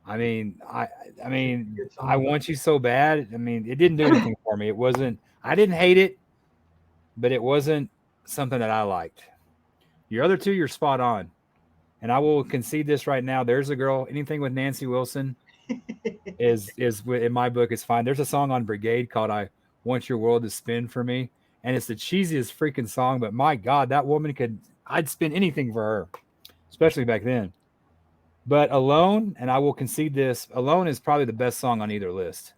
I mean, I mean, Good I song. Want You So Bad. I mean, it didn't do anything for me. It wasn't. I didn't hate it, but it wasn't something that I liked. Your other two, you're spot on, and I will concede this right now. There's a girl. Anything with Nancy Wilson is in my book. It's fine. There's a song on Brigade called "I Want Your World to Spin for Me," and it's the cheesiest freaking song. But my God, that woman could. I'd spin anything for her, especially back then. But Alone, and I will concede this, Alone is probably the best song on either list.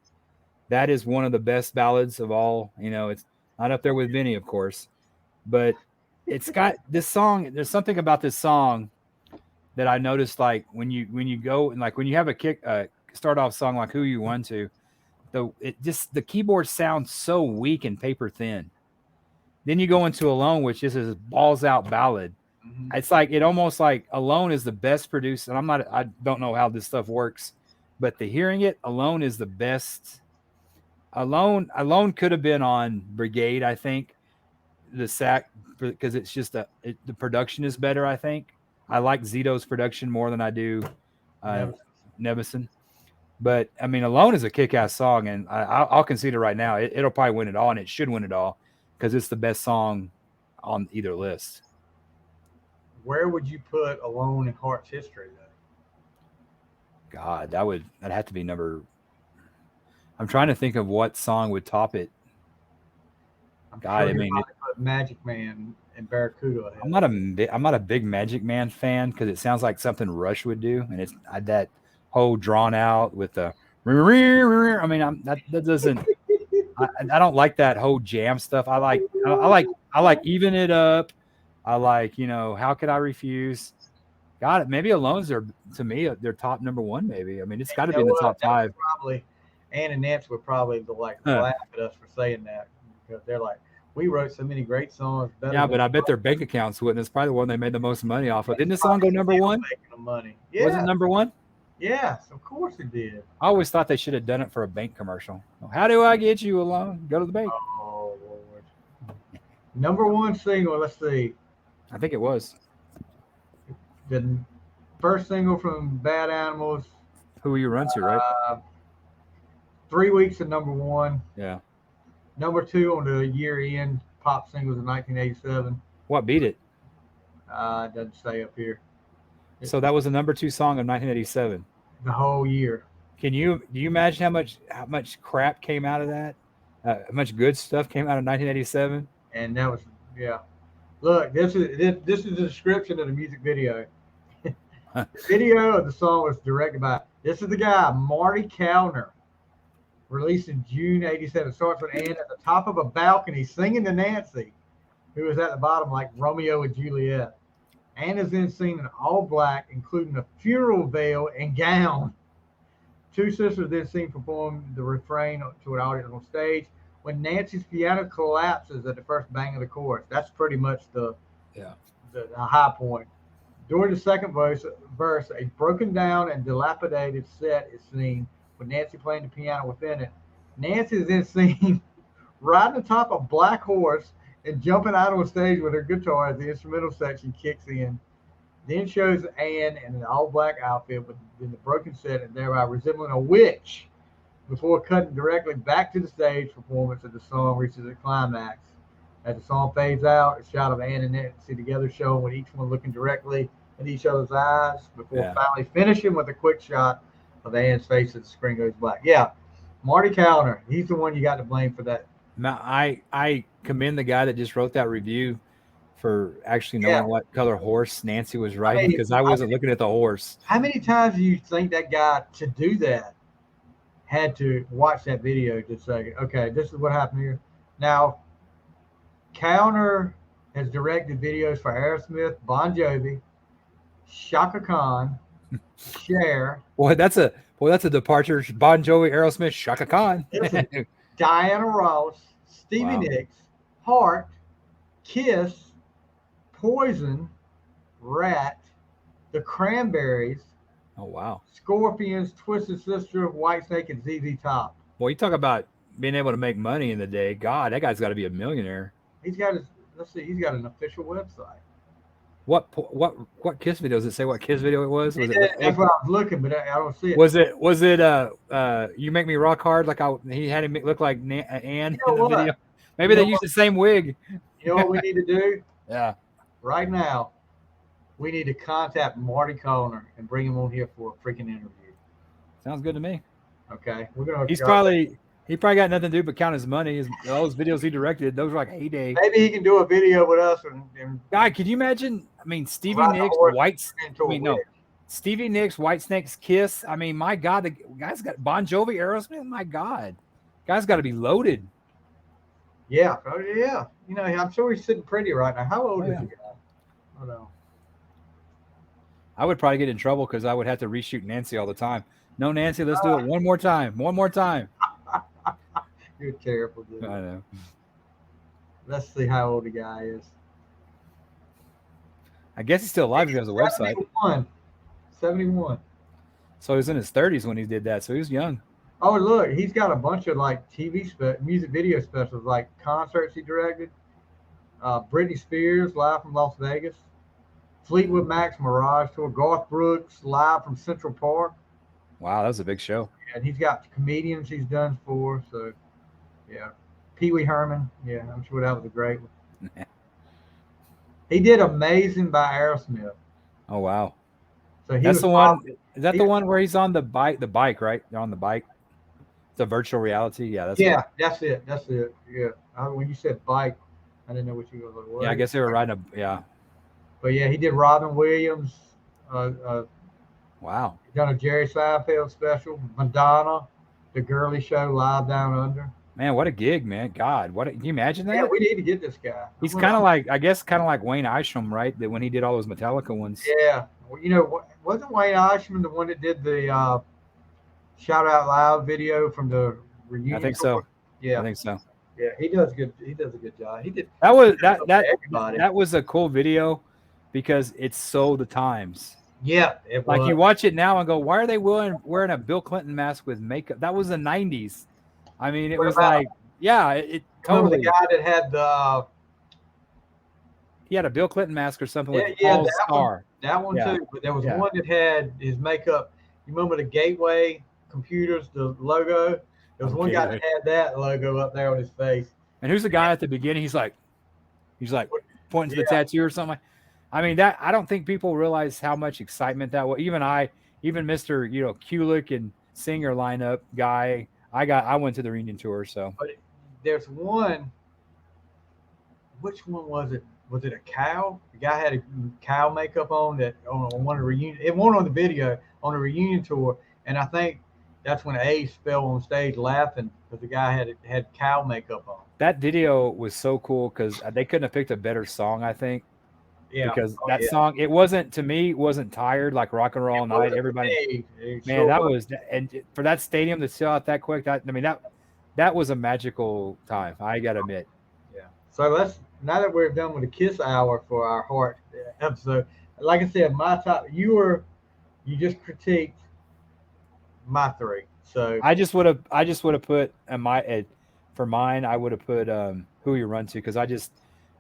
That is one of the best ballads of all. It's not up there with Vinny, of course, but it's got this song. There's something about this song that I noticed, like when you go and like when you have a start off song like Who You Want To, the keyboard sounds so weak and paper thin. Then you go into Alone, which is a balls out ballad. Mhm. It's like it almost like Alone is the best produced, and I don't know how this stuff works, but the hearing it, Alone is the best. Alone could have been on Brigade, I think. The sack because it's just the production is better. I think I like Zito's production more than I do uh, Never. Nevison. But I mean, Alone is a kick-ass song, and I'll concede it right now. It'll probably win it all, and it should win it all because it's the best song on either list. Where would you put Alone in Heart's history, though? God, that'd have to be number. I'm trying to think of what song would top it. I'm God, sure I you mean, probably put Magic Man and Barracuda ahead. I'm not a big Magic Man fan because it sounds like something Rush would do, and it's that whole drawn out with the. I mean, that doesn't. I don't like that whole jam stuff. I like even it up. I like how could I refuse? God, maybe Alone's to me their top number one. Maybe I mean it's got to You be know in the what? top That was five. probably Ann and Nance would probably Huh. laugh at us for saying that because they're like, we wrote so many great songs better Yeah, than but I bet their bank accounts wouldn't. It's probably the one they made the most money off of. Didn't this song go probably number still one? making them money. Was it Yeah, number one? yes, of course it did. I always thought they should have done it for a bank commercial. How do I get you alone? Go to the bank. Oh Lord. Number one single. Let's see. I think it was. The first single from Bad Animals. Who you run to, right? 3 weeks at number one. Yeah. Number two on the year end pop singles in 1987. What beat it? It doesn't say up here. So that was the number 2 song of 1987. The whole year. Do you imagine how much crap came out of that? How much good stuff came out of 1987? And that was, yeah. Look, this is the description of the music video. The video of the song was directed by, this is the guy, Marty Kalner, released in June 87. Starts with Ann at the top of a balcony singing to Nancy, who is at the bottom like Romeo and Juliet. Ann is then seen in all black, including a funeral veil and gown. Two sisters then seen perform the refrain to an audience on stage. When Nancy's piano collapses at the first bang of the chorus, that's pretty much the high point. During the second verse, a broken down and dilapidated set is seen with Nancy playing the piano within it. Nancy is then seen riding atop a black horse and jumping out on stage with her guitar as the instrumental section kicks in. Then shows Anne in an all-black outfit in the broken set and thereby resembling a witch before cutting directly back to the stage performance as the song reaches its climax. As the song fades out, a shot of Anne and Nancy together showing with each one looking directly in each other's eyes before finally finishing with a quick shot of Anne's face as the screen goes black. Yeah, Marty Kalner, he's the one you got to blame for that. Now, I commend the guy that just wrote that review for actually knowing what color horse Nancy was riding because I wasn't looking at the horse. How many times do you think that guy to do that had to watch that video to say, okay, this is what happened here? Now, Kalner has directed videos for Aerosmith, Bon Jovi, Shaka Khan, Cher. Boy, that's a departure. Bon Jovi, Aerosmith, Shaka Khan. Diana Ross, Stevie Nicks, Heart, Kiss, Poison, Rat, The Cranberries, Oh wow. Scorpions, Twisted Sister, Whitesnake, and ZZ Top. Well, you talk about being able to make money in the day. God, that guy's got to be a millionaire. He's got his. Let's see. He's got an official website. What Kiss video does it say? What Kiss video it was? Was it? That's what I was looking, but I don't see it. Was it? You Make Me Rock Hard? Like he had him look like Ann in the video. Maybe they used the same wig. You know what we need to do? Yeah. Right now, we need to contact Marty Connor and bring him on here for a freaking interview. Sounds good to me. Okay, we're gonna. He probably got nothing to do but count his money. All those videos he directed, those were like heyday. Maybe he can do a video with us. And guy, could you imagine? I mean, Stevie Nicks, Stevie Nicks, Whitesnake's Kiss. I mean, my God, the guy's got Bon Jovi, Aerosmith. My God, guy's got to be loaded. Yeah, yeah. You know, I'm sure he's sitting pretty right now. How old is he? I don't know. I would probably get in trouble because I would have to reshoot Nancy all the time. No, Nancy, let's do it one more time. One more time. You're terrible, dude. I know. Let's see how old the guy is. I guess he's still alive if he has a website. 71. So he was in his 30s when he did that. So he was young. Oh, look, he's got a bunch of like music video specials, like concerts he directed. Britney Spears live from Las Vegas. Fleetwood Mac's Mirage Tour. Garth Brooks live from Central Park. Wow, that was a big show. And he's got comedians he's done for. So, yeah. Pee Wee Herman. Yeah, I'm sure that was a great one. He did Amazing by Aerosmith. Oh, wow. So that's the one. Is that the one where he's on the bike? The bike, right? They're on the bike. It's a virtual reality. Yeah, that's it. That's it. Yeah. When you said bike, I didn't know what you were like. Yeah, I guess they were riding a. Yeah. But yeah, he did Robin Williams. Wow. He's done a Jerry Seinfeld special. Madonna, The Girly Show, Live Down Under. Man, what a gig, man! God, can you imagine that? Yeah, we need to get this guy. He's kind of like, I guess, kind of like Wayne Isham, right? That when he did all those Metallica ones. Yeah. Well, you know, wasn't Wayne Isham the one that did the Shout Out Loud video from the reunion? I think so. Yeah, I think so. Yeah, he does good. He does a good job. He did. That was a cool video because it sold the times. Yeah, like you watch it now and go, why are they wearing a Bill Clinton mask with makeup? That was the 90s. I mean, it was like, yeah, it totally. The guy that had he had a Bill Clinton mask or something with Paul Star. That one too. But there was one that had his makeup. You remember the Gateway Computers, the logo? There was one guy that had that logo up there on his face. And who's the guy at the beginning? He's like pointing to the tattoo or something. I mean, that I don't think people realize how much excitement that was. Even Mr. Kulick and singer lineup guy. I went to the reunion tour, so. But there's one. Which one was it? Was it a cow? The guy had a cow makeup on that on one of the reunion. It went on the video on the reunion tour, and I think that's when Ace fell on stage laughing because the guy had cow makeup on. That video was so cool because they couldn't have picked a better song, I think. Yeah. Because that song, it wasn't tired like Rock and Roll Night. Everybody, man, that was, and for that stadium to sell out that quick, that was a magical time. I gotta admit. Yeah. So now that we're done with the Kiss hour for our Heart episode, like I said, my top, you just critiqued my three. So I just would have put for mine, I would have put Who You Run To because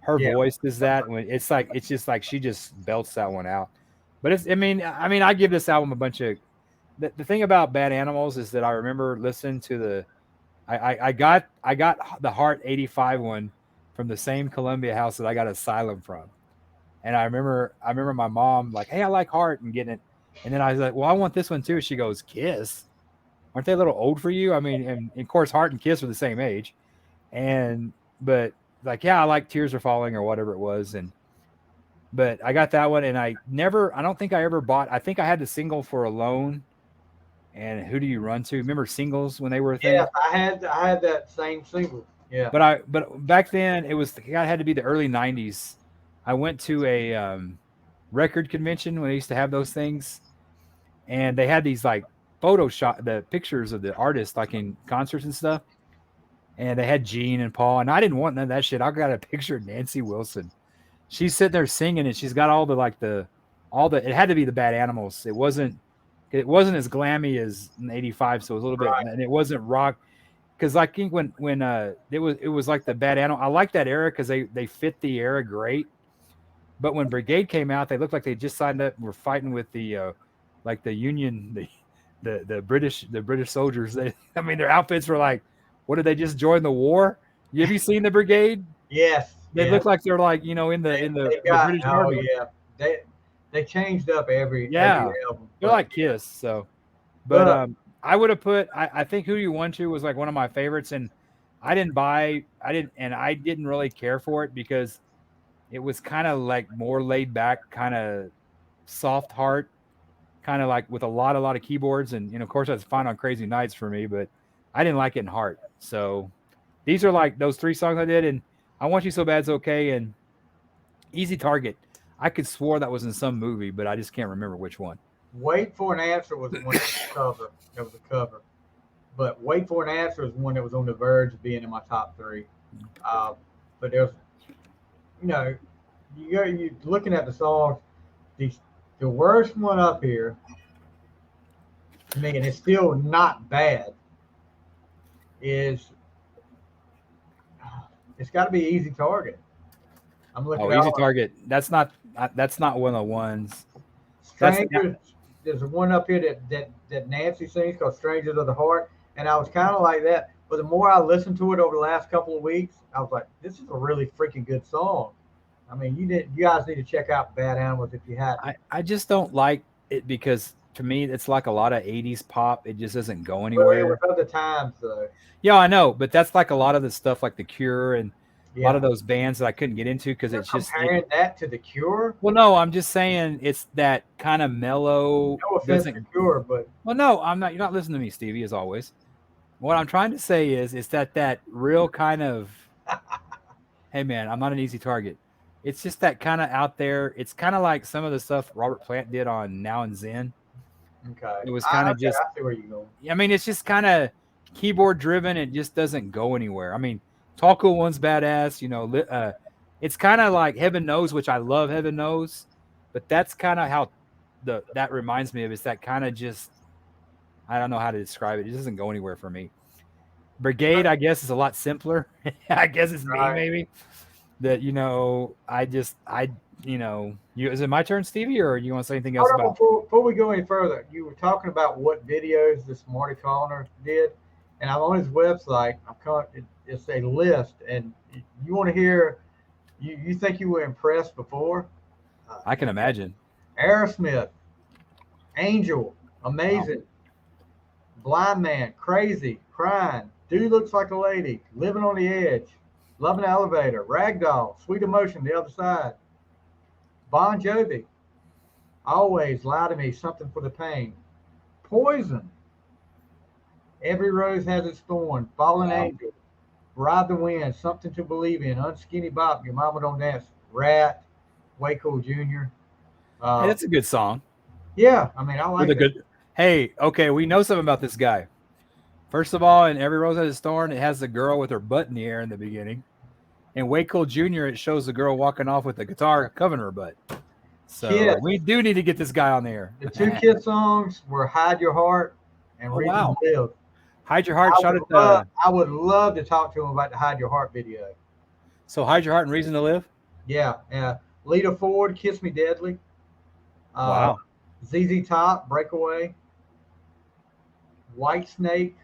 her voice is that when it's just like she just belts that one out. But I mean, I give this album a bunch of the thing about Bad Animals is that I remember listening to I got the Heart 85 one from the same Columbia house that I got Asylum from. And I remember my mom like, hey, I like Heart and getting it. And then I was like, well, I want this one too. She goes, Kiss? Aren't they a little old for you? I mean, and of course Heart and Kiss are the same age. But like, yeah, I like Tears Are Falling or whatever it was. But I got that one and I don't think I ever bought, I think I had the single for Alone and Who Do You Run To? Remember singles when they were a thing? Yeah, I had that same single. Yeah. But back then it had to be the early 90s. I went to a record convention when they used to have those things. And they had these like the pictures of the artists like in concerts and stuff. And they had Gene and Paul, and I didn't want none of that shit. I got a picture of Nancy Wilson. She's sitting there singing, and she's got all the it had to be the Bad Animals. It wasn't It wasn't as glammy as in '85, so it was a little bit, and it wasn't rock. Because I think when it was like the Bad Animal. I like that era because they fit the era great. But when Brigade came out, they looked like they just signed up and were fighting with the like the Union, the British soldiers. I mean, their outfits were like, what did they just join the war? Have you seen the Brigade? Yes. They look like they're like in the British Army. Yeah, they changed up every album. They're like Kiss. So, but I would have put. I think Who Do You Want To was like one of my favorites, and I didn't really care for it because it was kind of like more laid back, kind of soft heart, kind of like with a lot of keyboards, and of course that's fine on Crazy Nights for me, but I didn't like it in Heart. So these are like those 3 songs I did, and I Want You So Bad's okay, and Easy Target. I could swore that was in some movie, but I just can't remember which one. Wait for an Answer was one that was cover. That was a cover. But Wait for an Answer is one that was on the verge of being in my top 3. But there's, you're looking at the songs. The worst one up here, I mean, it's still not bad, it's got to be Easy Target. I'm looking at Easy Target. That's not one of the ones. Strangers. There's one up here that Nancy sings called Strangers of the Heart. And I was kind of like that. But the more I listened to it over the last couple of weeks, I was like, this is a really freaking good song. I mean, you guys need to check out Bad Animals if you haven't. I just don't like it because to me it's like a lot of 80s pop. It just doesn't go anywhere. Well, with other times though. Yeah, I know, but that's like a lot of the stuff like The Cure and a lot of those bands that I couldn't get into because it's just comparing that to The Cure. Well, no, I'm just saying it's that kind of mellow. No offense to Cure, but no, I'm not. You're not listening to me, Stevie, as always. What I'm trying to say is that real kind of, hey man, I'm not an easy target. It's just that kind of out there. It's kind of like some of the stuff Robert Plant did on Now and Zen. Okay. It was kind of just. I see where you're going. I mean, it's just kind of keyboard driven. It just doesn't go anywhere. I mean, Tall Cool One's badass. It's kind of like Heaven Knows, which I love Heaven Knows, but that's kind of how that reminds me of. It's that kind of just, I don't know how to describe it. It doesn't go anywhere for me. Brigade, I guess, is a lot simpler. I guess it's me, maybe. That, is it my turn, Stevie, or you want to say anything else about? Before we go any further, you were talking about what videos this Marty Connor did, and I'm on his website. It's a list, and you want to hear. You think you were impressed before? I can imagine. Aerosmith, Angel, Amazing, Blind Man, Crazy, Crying, Dude Looks Like a Lady, Living on the Edge, Loving the Elevator, Ragdoll, Sweet Emotion, The Other Side, Bon Jovi, Always, Lie to Me, Something for the Pain, Poison, Every Rose Has Its Thorn, Fallen Angel, Ride the Wind, Something to Believe In, Unskinny Bop, Your Mama Don't Dance, Rat, Waco Jr. Hey, that's a good song. Yeah, I mean, I like it. Hey, okay, we know something about this guy. First of all, in Every Rose Has Its Thorn, it has the girl with her butt in the air in the beginning. In Waco Jr., it shows the girl walking off with the guitar covering her butt. So we do need to get this guy on there. The 2 Kiss songs were Hide Your Heart and Reason to Live. Hide Your Heart. I would love to talk to him about the Hide Your Heart video. So Hide Your Heart and Reason to Live? Yeah. Lita Ford, Kiss Me Deadly. Wow. ZZ Top, Breakaway. White Snake,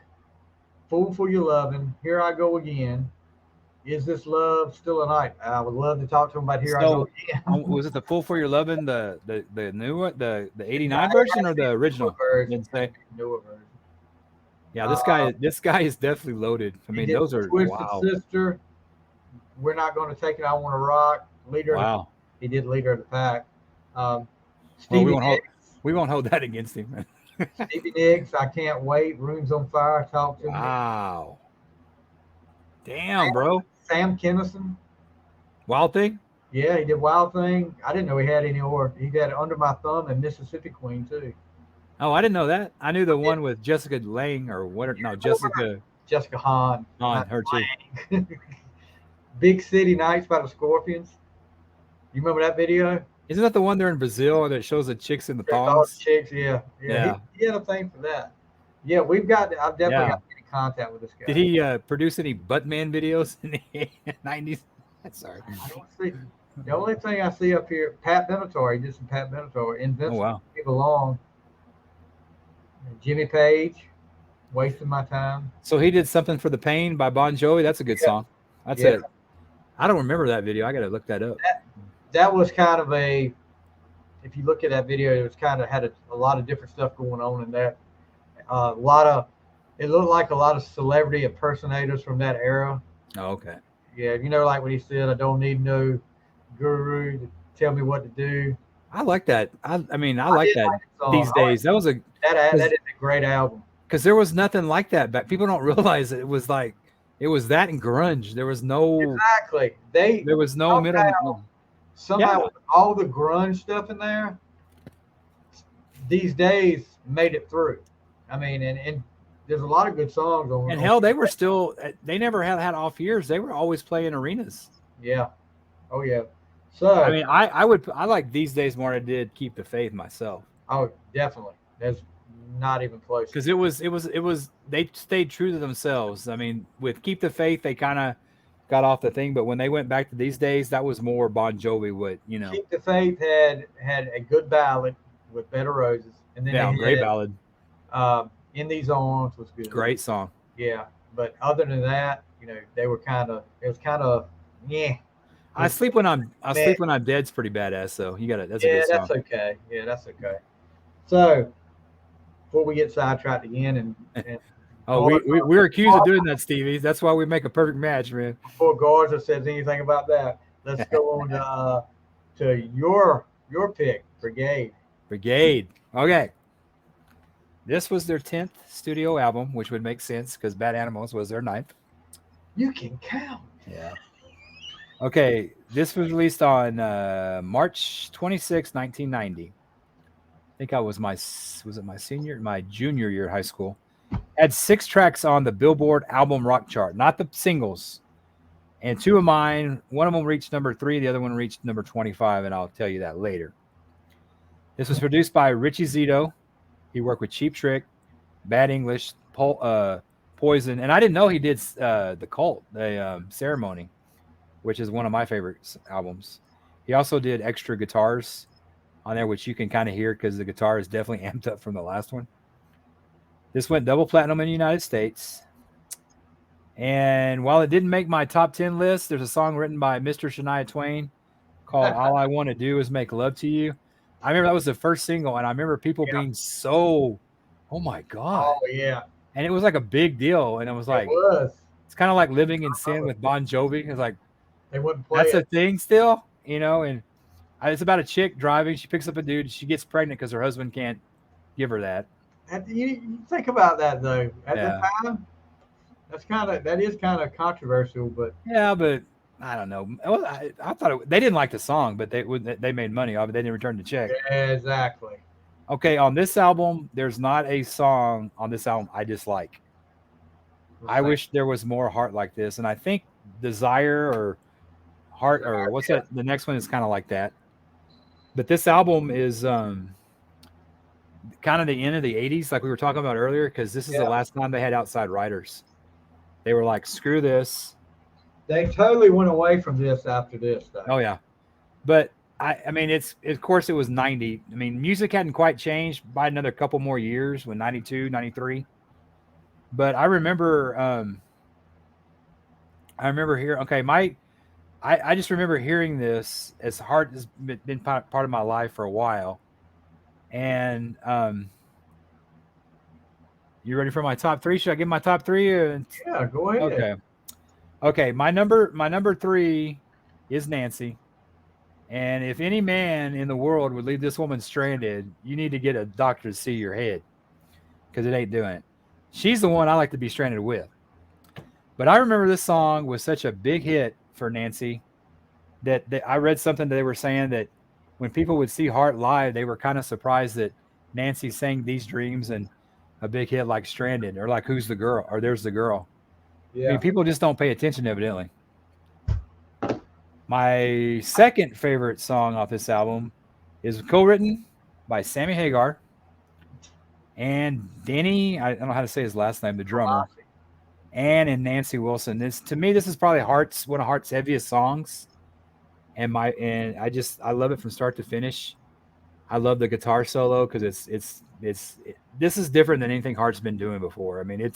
Fool for Your Lovin', Here I Go Again. Is This Love Still a Night? I would love to talk to him about Here I Go Again. Was it the Fool for Your Lovin', the new one, the 89 version or the original? Newer version. Yeah, this guy is definitely loaded. I mean, those are Twisted Sister, We're Not Going to Take It, I Want to Rock. He did Leader of the Pack. We won't hold that against him. Stevie Nicks, I Can't Wait. Rooms on Fire, Talk to Me. Wow. Damn, bro. Sam Kinison. Wild Thing? Yeah, he did Wild Thing. I didn't know he had any more. He had Under My Thumb and Mississippi Queen too. Oh, I didn't know that. I knew the one with Jessica Lange or what? No, Jessica Hahn. Her too. Big City Nights by the Scorpions. You remember that video? Isn't that the one there in Brazil that shows the chicks in the There's all the thongs? chicks, yeah. Yeah. He had a thing for that. Yeah, I've definitely Yeah. got in contact with this guy. Did he produce any Buttman videos in the 90s? Sorry. I don't see. The only thing I see up here, Pat Benatar, he did some Pat Benatar, Oh, Invincible, wow. Belong, Jimmy Page, Wasting My Time. So he did Something for the Pain by Bon Jovi. That's a good song. That's Yeah. it. I don't remember that video. I got to look that up. That was kind of a, if you look at that video, it was kind of had a lot of different stuff going on in that. It looked like a lot of celebrity impersonators from that era. Oh, okay. Yeah, like when he said, "I don't need no guru to tell me what to do." I like that. I like did that like the song. these days. That was That is a great album. because there was nothing like that back. People don't realize it was like it was that and grunge. There was no Exactly. there was no middle. Somehow Yeah. with all the grunge stuff in there, these days made it through. I mean, and there's a lot of good songs on. And hell, they were still. They never had off years. They were always playing arenas. Yeah. Oh yeah. So I mean, I like These Days more than I did Keep the Faith myself. Oh, definitely. That's not even close. Because it was they stayed true to themselves. I mean, with Keep the Faith, they kind of got off the thing, but when they went back to These Days, that was more Bon Jovi. Keep the Faith had a good ballad with Bed of Roses, and then great ballad. In These Arms was good. Great song. Yeah, but other than that, they were it was kind of yeah. I Sleep When I'm Dead's pretty badass. So you got it. That's a good song. That's okay. Yeah, that's okay. So before we get sidetracked again, and we're accused of doing that, Stevie. That's why we make a perfect match, man. Before Garza says anything about that, let's go on to your pick, Brigade. Brigade. Okay. This was their 10th studio album, which would make sense because Bad Animals was their 9th. You can count. Yeah. Okay. This was released on March 26, 1990. I think I was my junior year of high school. Had 6 tracks on the Billboard album rock chart, not the singles. And 2 of mine, one of them reached number 3, the other one reached number 25, and I'll tell you that later. This was produced by Richie Zito. He worked with Cheap Trick, Bad English, Poison, and I didn't know he did the Cult, the Ceremony, which is one of my favorite albums. He also did extra guitars on there, which you can kind of hear because the guitar is definitely amped up from the last one. This went double platinum in the United States. And while it didn't make my top 10 list, there's a song written by Mr. Shania Twain called All I Want to Do Is Make Love to You. I remember that was the first single, and I remember people being so, oh my God. Oh, yeah. And it was like a big deal. And it was like, it's kind of like Living in Sin with Bon Jovi. It's like, they wouldn't play that's a thing still, and it's about a chick driving. She picks up a dude. She gets pregnant because her husband can't give her that. You think about that, though. At the time, that is kind of controversial, but. Yeah, but I don't know. I thought they didn't like the song, but they made money off it. They didn't return the check. Yeah, exactly. Okay, on this album, there's not a song on this album I dislike. I wish there was more Heart like this, and I think Desire or Heart or what's that? The next one is kind of like that. But this album is kind of the end of the 80s, like we were talking about earlier, because this is the last time they had outside writers. They were like, screw this. They totally went away from this after this, though. Oh, yeah. But, I mean, of course, it was 90. I mean, music hadn't quite changed by another couple more years when 92, 93. But I remember hearing, I just remember hearing this as Heart has been part of my life for a while. And you ready for my top 3? Should I give my top 3? Yeah, go ahead. Okay. My number 3 is Nancy. And if any man in the world would leave this woman stranded, you need to get a doctor to see your head because it ain't doing it. She's the one I like to be stranded with. But I remember this song was such a big hit for Nancy that I read something that they were saying that when people would see Heart live, they were kind of surprised that Nancy sang These Dreams and a big hit like Stranded or like Who's the Girl or There's the Girl. Yeah. I mean, people just don't pay attention evidently. My second favorite song off this album is co-written by Sammy Hagar and Danny. I don't know how to say his last name, the drummer, and Nancy Wilson. This to me, this is probably one of Heart's heaviest songs, and I love it from start to finish. I love the guitar solo because this is different than anything Heart's been doing before. I mean,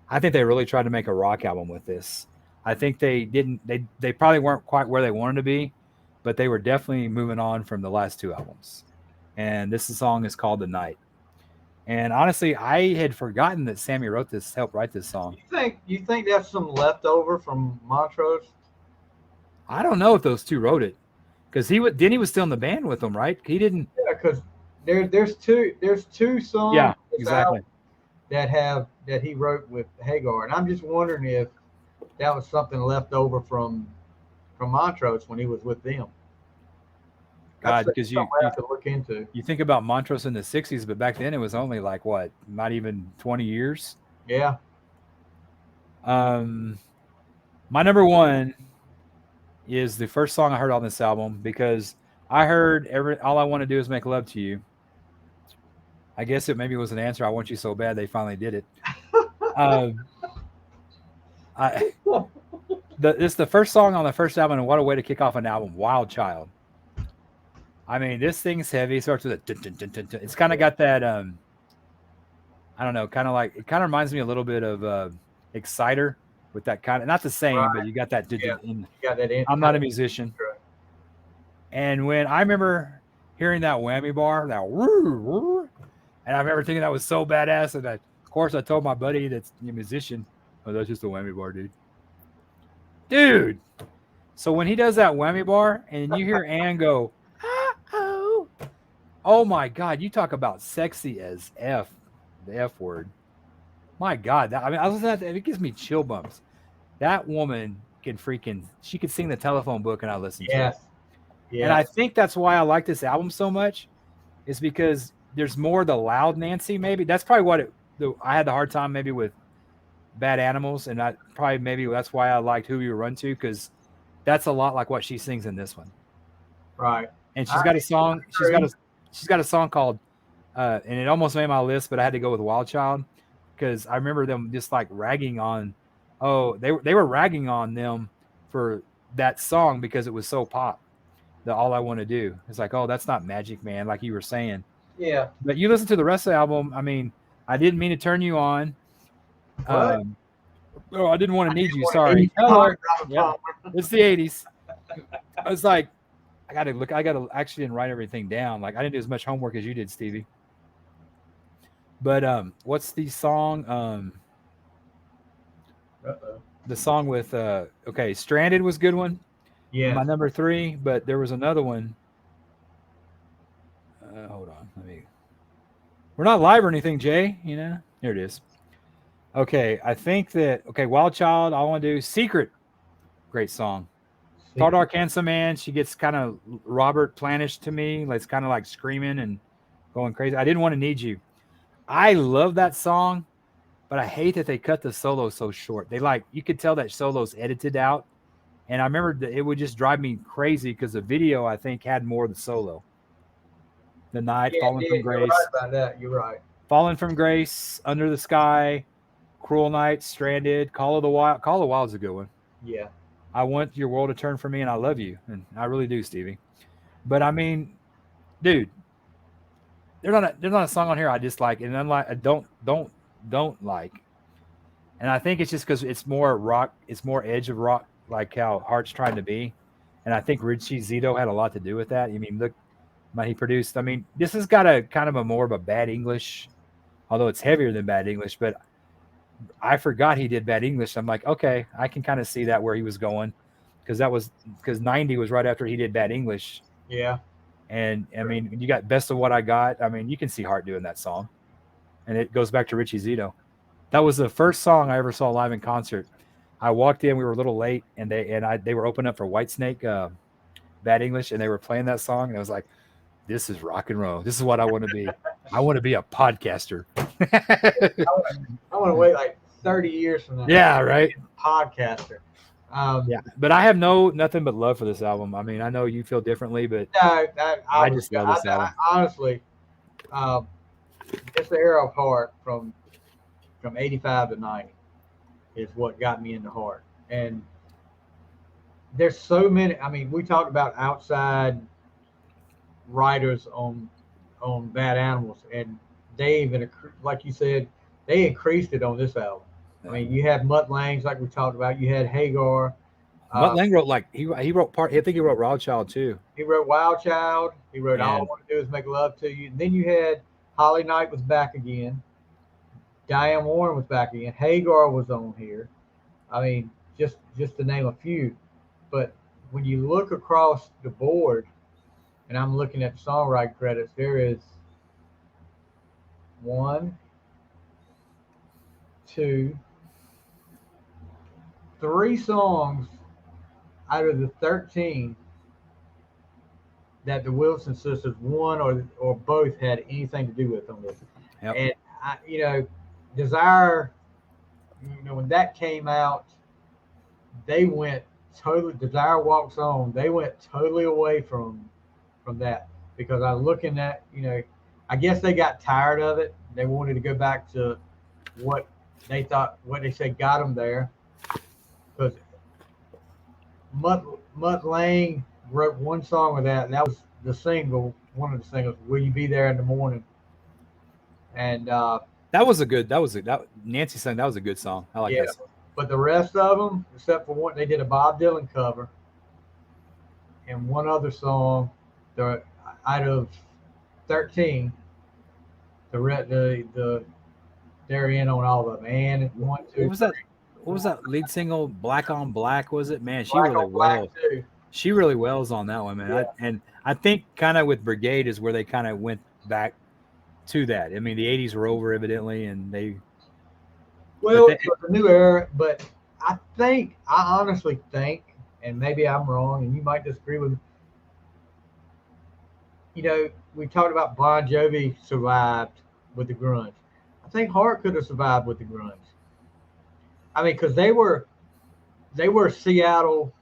I think they really tried to make a rock album with this. I think they didn't. They probably weren't quite where they wanted to be, but they were definitely moving on from the last two albums. And this song is called "The Night." And honestly, I had forgotten that Sammy helped write this song. You think that's some leftover from Montrose? I don't know if those two wrote it, because Denny was still in the band with them, right? He didn't. Yeah, because there's two songs. Yeah, exactly. That he wrote with Hagar, and I'm just wondering if that was something left over from Montrose when he was with them. God, because you have to look into. You think about Montrose in the '60s, but back then it was only like what, not even 20 years. Yeah. My number one is the first song I heard on this album, because I heard All I Want to Do Is Make Love to You. I guess it maybe was an answer. I Want You So Bad. They finally did it. It's the first song on the first album, and what a way to kick off an album, Wild Child. I mean, this thing's heavy. It starts with a dun, dun, dun, dun, dun. It's kind of got that, I don't know, kind of reminds me a little bit of Exciter, with that kind of, not the same, right, but you got that. Yeah. You got that. I'm not a musician. Right. And when I remember hearing that whammy bar, that woo, woo, and I remember thinking that was so badass. And of course, I told my buddy that's a musician, "Oh, that's just a whammy bar, dude." So when he does that whammy bar, and you hear Ann go, oh my God, you talk about sexy as F, the F word. My God, I was listening to that, it gives me chill bumps. That woman she could sing the Telephone Book, and I listen to it. Yes. And I think that's why I like this album so much, is because there's more the loud Nancy, maybe. That's probably what I had the hard time maybe with Bad Animals, and maybe that's why I liked Who You Run To, because that's a lot like what she sings in this one. Right. And she's got a song. She's got a song called, and it almost made my list, but I had to go with Wild Child, because I remember them just like ragging on. Oh, they were ragging on them for that song because it was so pop. All I Want to Do. It's like, oh, that's not Magic Man, like you were saying. Yeah. But you listen to the rest of the album. I mean, I didn't mean to turn you on. I didn't want to need you. Sorry. Hello. Yep. It's the '80s. I was like, I actually didn't write everything down. Like, I didn't do as much homework as you did, Stevie. But what's the song? The song with Stranded was a good one. Yeah. My number 3, but there was another one. Hold on. We're not live or anything, Jay. You know, here it is. Okay, I think that Wild Child, All I Want to Do, Secret, great song. Tall Dark Handsome Man, she gets kind of Robert Planish to me. It's kind of like screaming and going crazy. I Didn't Want to Need You. I love that song, but I hate that they cut the solo so short. You could tell that solo's edited out. And I remember that it would just drive me crazy because the video, I think, had more of the solo. The Night, Falling from Grace. You're right about that. You're right. Falling from Grace, Under the Sky, Cruel Night, Stranded, Call of the Wild. Call of the Wild's a good one. Yeah. I Want Your World to Turn for Me, and I Love You. And I really do, Stevie. But, I mean, dude, there's not a song on here I dislike, and I don't like. And I think it's just because it's more rock, it's more edge of rock, like how Heart's trying to be. And I think Richie Zito had a lot to do with that. I mean, look, he produced, this has got a kind of a more of a Bad English, although it's heavier than Bad English, but I forgot he did Bad English. I'm like, okay, I can kind of see that where he was going, because 90 was right after he did Bad English. Yeah. And you got Best of What I Got. You can see Heart doing that song, and it goes back to Richie Zito. That was the first song I ever saw live in concert. I walked in, we were a little late, and they were opening up for Whitesnake, Bad English, and they were playing that song, and I was like, this is rock and roll. This is what I want to be. I want to be a podcaster. I want to wait like 30 years from now. Yeah, right. Podcaster. Yeah, but I have nothing but love for this album. I mean, I know you feel differently, but No, I just love this album. Honestly, this era of Heart from '85 to '90 is what got me into Heart. And there's so many. I mean, we talked about outside writers on Bad Animals, and they even, like you said, they increased it on this album. I mean, you had Mutt Lange's, like we talked about. You had Hagar. Mutt Lange wrote he wrote part. I think he wrote Wild Child too. He wrote Wild Child. He wrote All I Want to Do Is Make Love to You. And then you had Holly Knight was back again. Diane Warren was back again. Hagar was on here. I mean, just to name a few. But when you look across the board, and I'm looking at the songwriting credits, there is 1, 2, 3 songs out of the 13 that the Wilson sisters, one or both, had anything to do with on this. Yep. And Desire, when that came out, they went totally. Desire Walks On. They went totally away from that, because I was looking at, I guess they got tired of it. They wanted to go back to what they said got them there, because Mutt Lange wrote one song with that, and that was the single, one of the singles, "Will You Be There in the Morning?" And Nancy sang. That was a good song. I like that song. But the rest of them, except for one, they did a Bob Dylan cover and one other song. Out of 13, they're in on all of them. And 1, 2, what was that? What was that lead single? Black on Black, was it? Man, she really wells on that one, man. Yeah. I think kind of with Brigade is where they kind of went back to that. I mean, the '80s were over evidently, and they. Well, it was a new era, but I honestly think, and maybe I'm wrong, and you might disagree with me. We talked about Bon Jovi survived with the grunge. I think Heart could have survived with the grunge. I mean, because they were a Seattle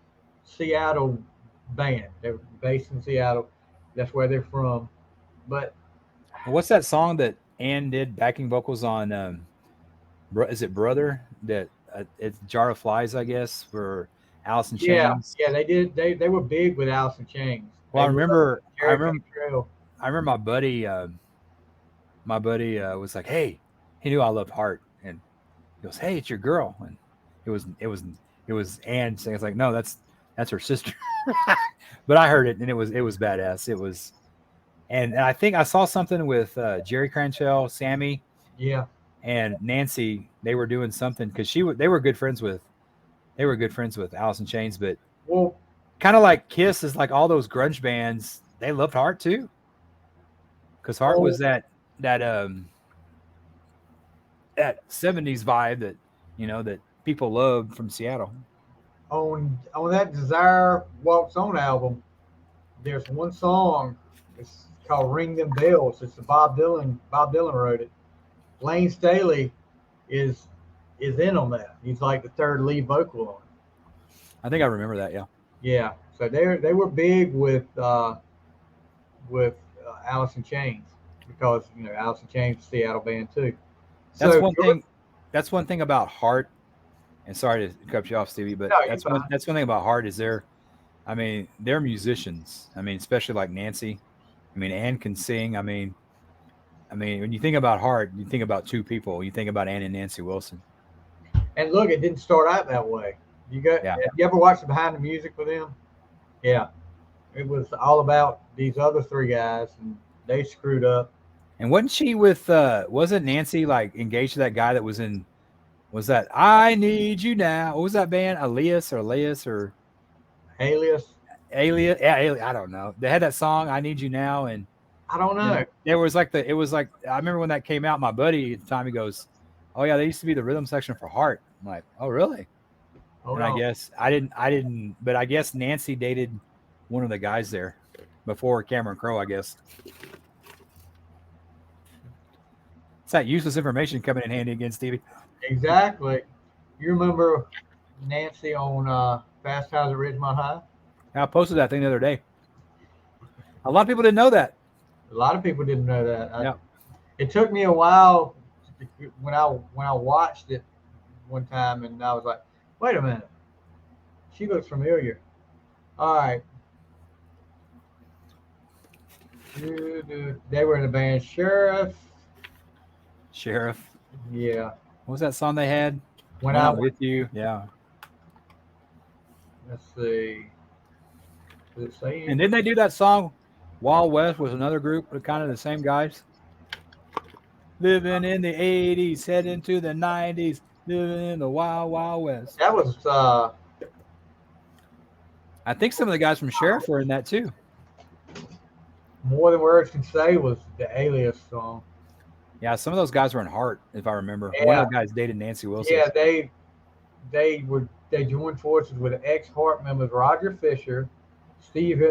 band. They were based in Seattle. That's where they're from. But what's that song that Ann did backing vocals on? Is it Brother? That it's Jar of Flies, I guess, for Alice in Chains. Yeah, they did. They were big with Alice in Chains. Well, I remember my buddy. My buddy was like, "Hey," he knew I loved Heart, and he goes, "Hey, it's your girl," and it was Ann saying, "It's like, no, that's her sister." But I heard it, and it was badass. It was, and I think I saw something with Jerry Cranchell, Sammy, and Nancy. They were doing something because they were good friends with Alice in Chains, but kind of like Kiss is like all those grunge bands. They loved Heart too, because Heart was that 70s vibe that that people loved from Seattle. On that Desire Walks On album, there's one song. It's called "Ring Them Bells." It's Bob Dylan. Bob Dylan wrote it. Lane Staley is in on that. He's like the third lead vocal on it. I think I remember that. Yeah. Yeah. So they were big with Alice in Chains, because Alice in Chains is a Seattle band too. That's one thing about Heart. And sorry to cut you off, Stevie, but that's one thing about Heart is they're musicians. I mean, especially like Nancy. I mean, Ann can sing. I mean, when you think about Heart, you think about two people. You think about Ann and Nancy Wilson. And look, it didn't start out that way. Have you ever watched the behind the music with them? Yeah. It was all about these other 3 guys, and they screwed up. And wasn't Nancy like engaged to that guy that was in, was that I Need You Now? What was that band? Alias? Alias? Yeah, I don't know. They had that song, I Need You Now, and I don't know. It was like I remember when that came out, my buddy at the time, he goes, "Oh yeah, they used to be the rhythm section for Heart." I'm like, "Oh really?" And no. I guess I didn't, but I guess Nancy dated one of the guys there before Cameron Crowe, I guess. It's that useless information coming in handy again, Stevie. Exactly. You remember Nancy on Fast Times at Ridgemont High? I posted that thing the other day. A lot of people didn't know that. A lot of people didn't know that. Yeah. It took me a while when I watched it one time, and I was like, "Wait a minute, she looks familiar." All right, they were in the band Sheriff. Sheriff. Yeah. What was that song they had? When I'm with you. Yeah. Let's see. Does it say? And didn't they do that song? Wild West was another group, but kind of the same guys. Living in the 80s, heading to the 90s, living in the Wild Wild West. That was. I think some of the guys from Sheriff were in that too. More Than Words Can Say was the Alias song. Yeah, some of those guys were in Heart, if I remember. Yeah. One of the guys dated Nancy Wilson. Yeah, they joined forces with ex-Heart members Roger Fisher, Steve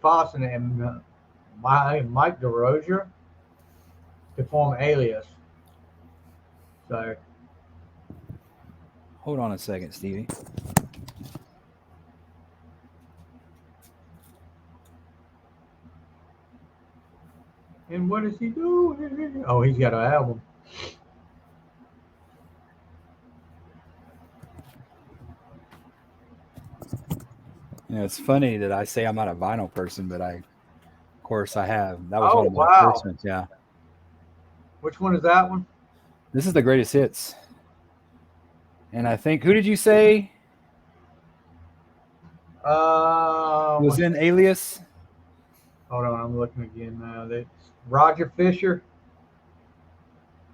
Fossen, and Mike DeRozier to form Alias. So Hold on a second, Stevie. and what does he do? Oh, he's got an album. You know, it's funny that I say I'm not a vinyl person, but of course, I have. That was Oh, one of my wow. first ones. Yeah. Which one is that one? This is the greatest hits. And I think, who did you say was in Alias? Hold on, I'm looking again now. That's Roger Fisher,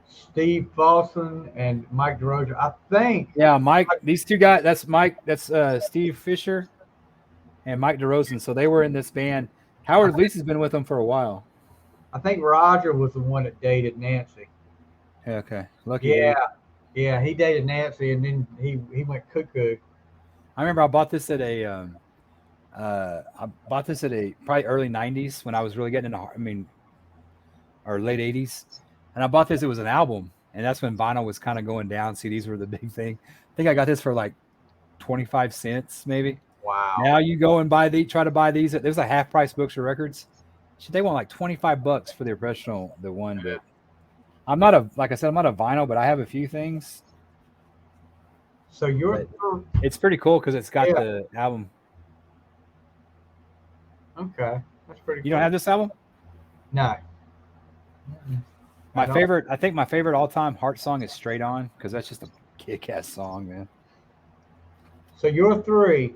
Steve Fossen, and Mike DeRozier. I think. Yeah, Mike. These two guys. That's Mike. That's Steve Fisher and Mike DeRozan. So they were in this band. Howard Leese has been with them for a while. I think Roger was the one that dated Nancy. Okay, lucky. Yeah, dude. yeah, he dated Nancy, and then he went cuckoo. I remember I bought this at a. Probably early '90s when I was really getting into. Or late '80s, and I bought this. It was an album, and that's when vinyl was kind of going down. CDs were the big thing. I think I got this for like 25 cents, maybe. Wow. Now you go and try to buy these. There's a half price Books or Records. They want like $25 for the original, the one. But I'm not like I said, I'm not a vinyl, but I have a few things. So it's pretty cool because it's got the album. Okay, that's pretty. You don't have this album? No. I think my favorite all-time Heart song is Straight On because that's just a kick-ass song, man. So your three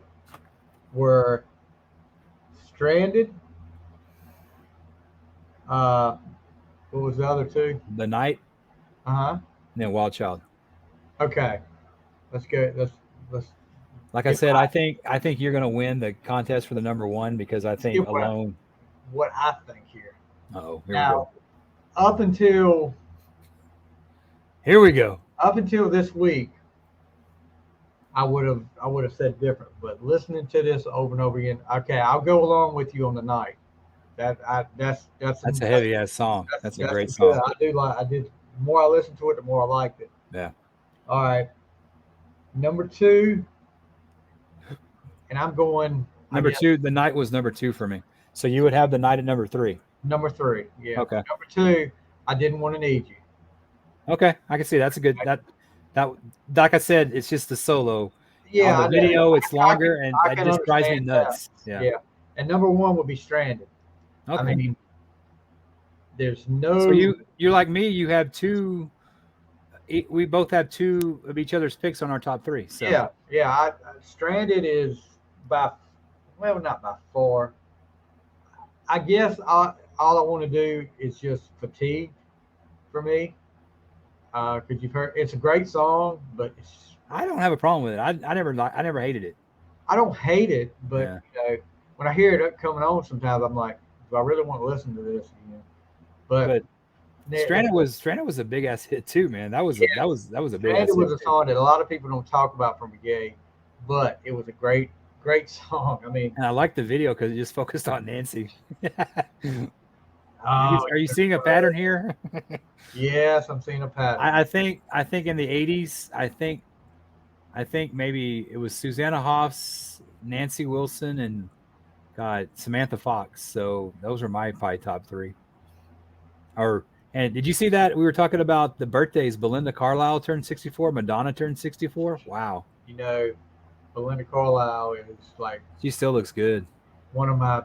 were Stranded. What was the other two? The Night. And then Wild Child. Okay, let's go. Let's. Like I said, I think you're gonna win the contest for the number one because I think alone. What I think here. Oh, now, up until this week, I would have said different. But listening to this over and over again, okay, I'll go along with you on The Night. That's a heavy ass song. That's a great song. I did. The more I listened to it, the more I liked it. Yeah. All right. Number two, and I'm going. Number two, The Night was number two for me. So you would have The Night at number three. Number three, yeah. Okay. Number two, I Didn't Want to Need You. Okay, I can see that's a good that like I said, it's just the solo. Yeah. On the video, it's longer and it just drives me nuts. Yeah. Yeah. And number one would be Stranded. Okay. I mean, there's no. So you're like me. You have two. We both have two of each other's picks on our top three. So. Yeah. Stranded is not by far. I guess all I want to do is just Fatigue for me. Because you've heard, it's a great song, but I don't have a problem with it. I never hated it. I don't hate it, but when I hear it coming on, sometimes I'm like, do I really want to listen to this again? But Stranded was a big ass hit too, man. That was a big. Stranded was a song that a lot of people don't talk about from Brigade, but it was a great song. I mean, and I like the video because it just focused on Nancy. Are you seeing a pattern here? Yes, I'm seeing a pattern. I think in the 80s, I think maybe it was Susanna Hoffs, Nancy Wilson, and Samantha Fox. So those are my probably top three. And did you see that we were talking about the birthdays? Belinda Carlisle turned 64. Madonna turned 64. Wow, You know, Belinda Carlisle is like she still looks good. one of my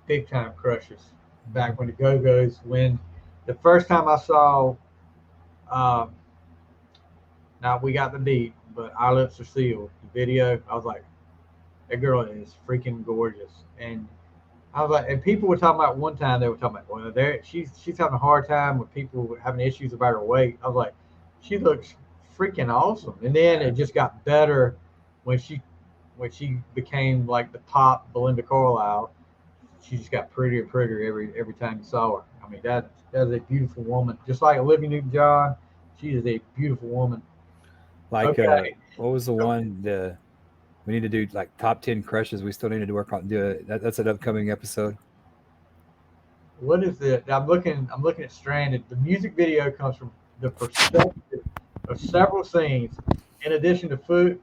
big time crushes. Back when the Go Go's, when the first time I saw, um, now we got the beat, but Our Lips Are Sealed, the video, I was like, that girl is freaking gorgeous. And I was like, and people were talking about one time they were talking about, well, she's having a hard time with people having issues about her weight. I was like, she looks freaking awesome. And then it just got better when she became like the top Belinda Carlisle. She just got prettier and prettier every time you saw her. I mean, that's a beautiful woman. Just like Olivia Newton-John, she is a beautiful woman. Like, Okay. what was the one? We need to do like top 10 crushes. We still need to work on that's an upcoming episode. What is it? I'm looking at Stranded. The music video comes from the perspective of several scenes. In addition to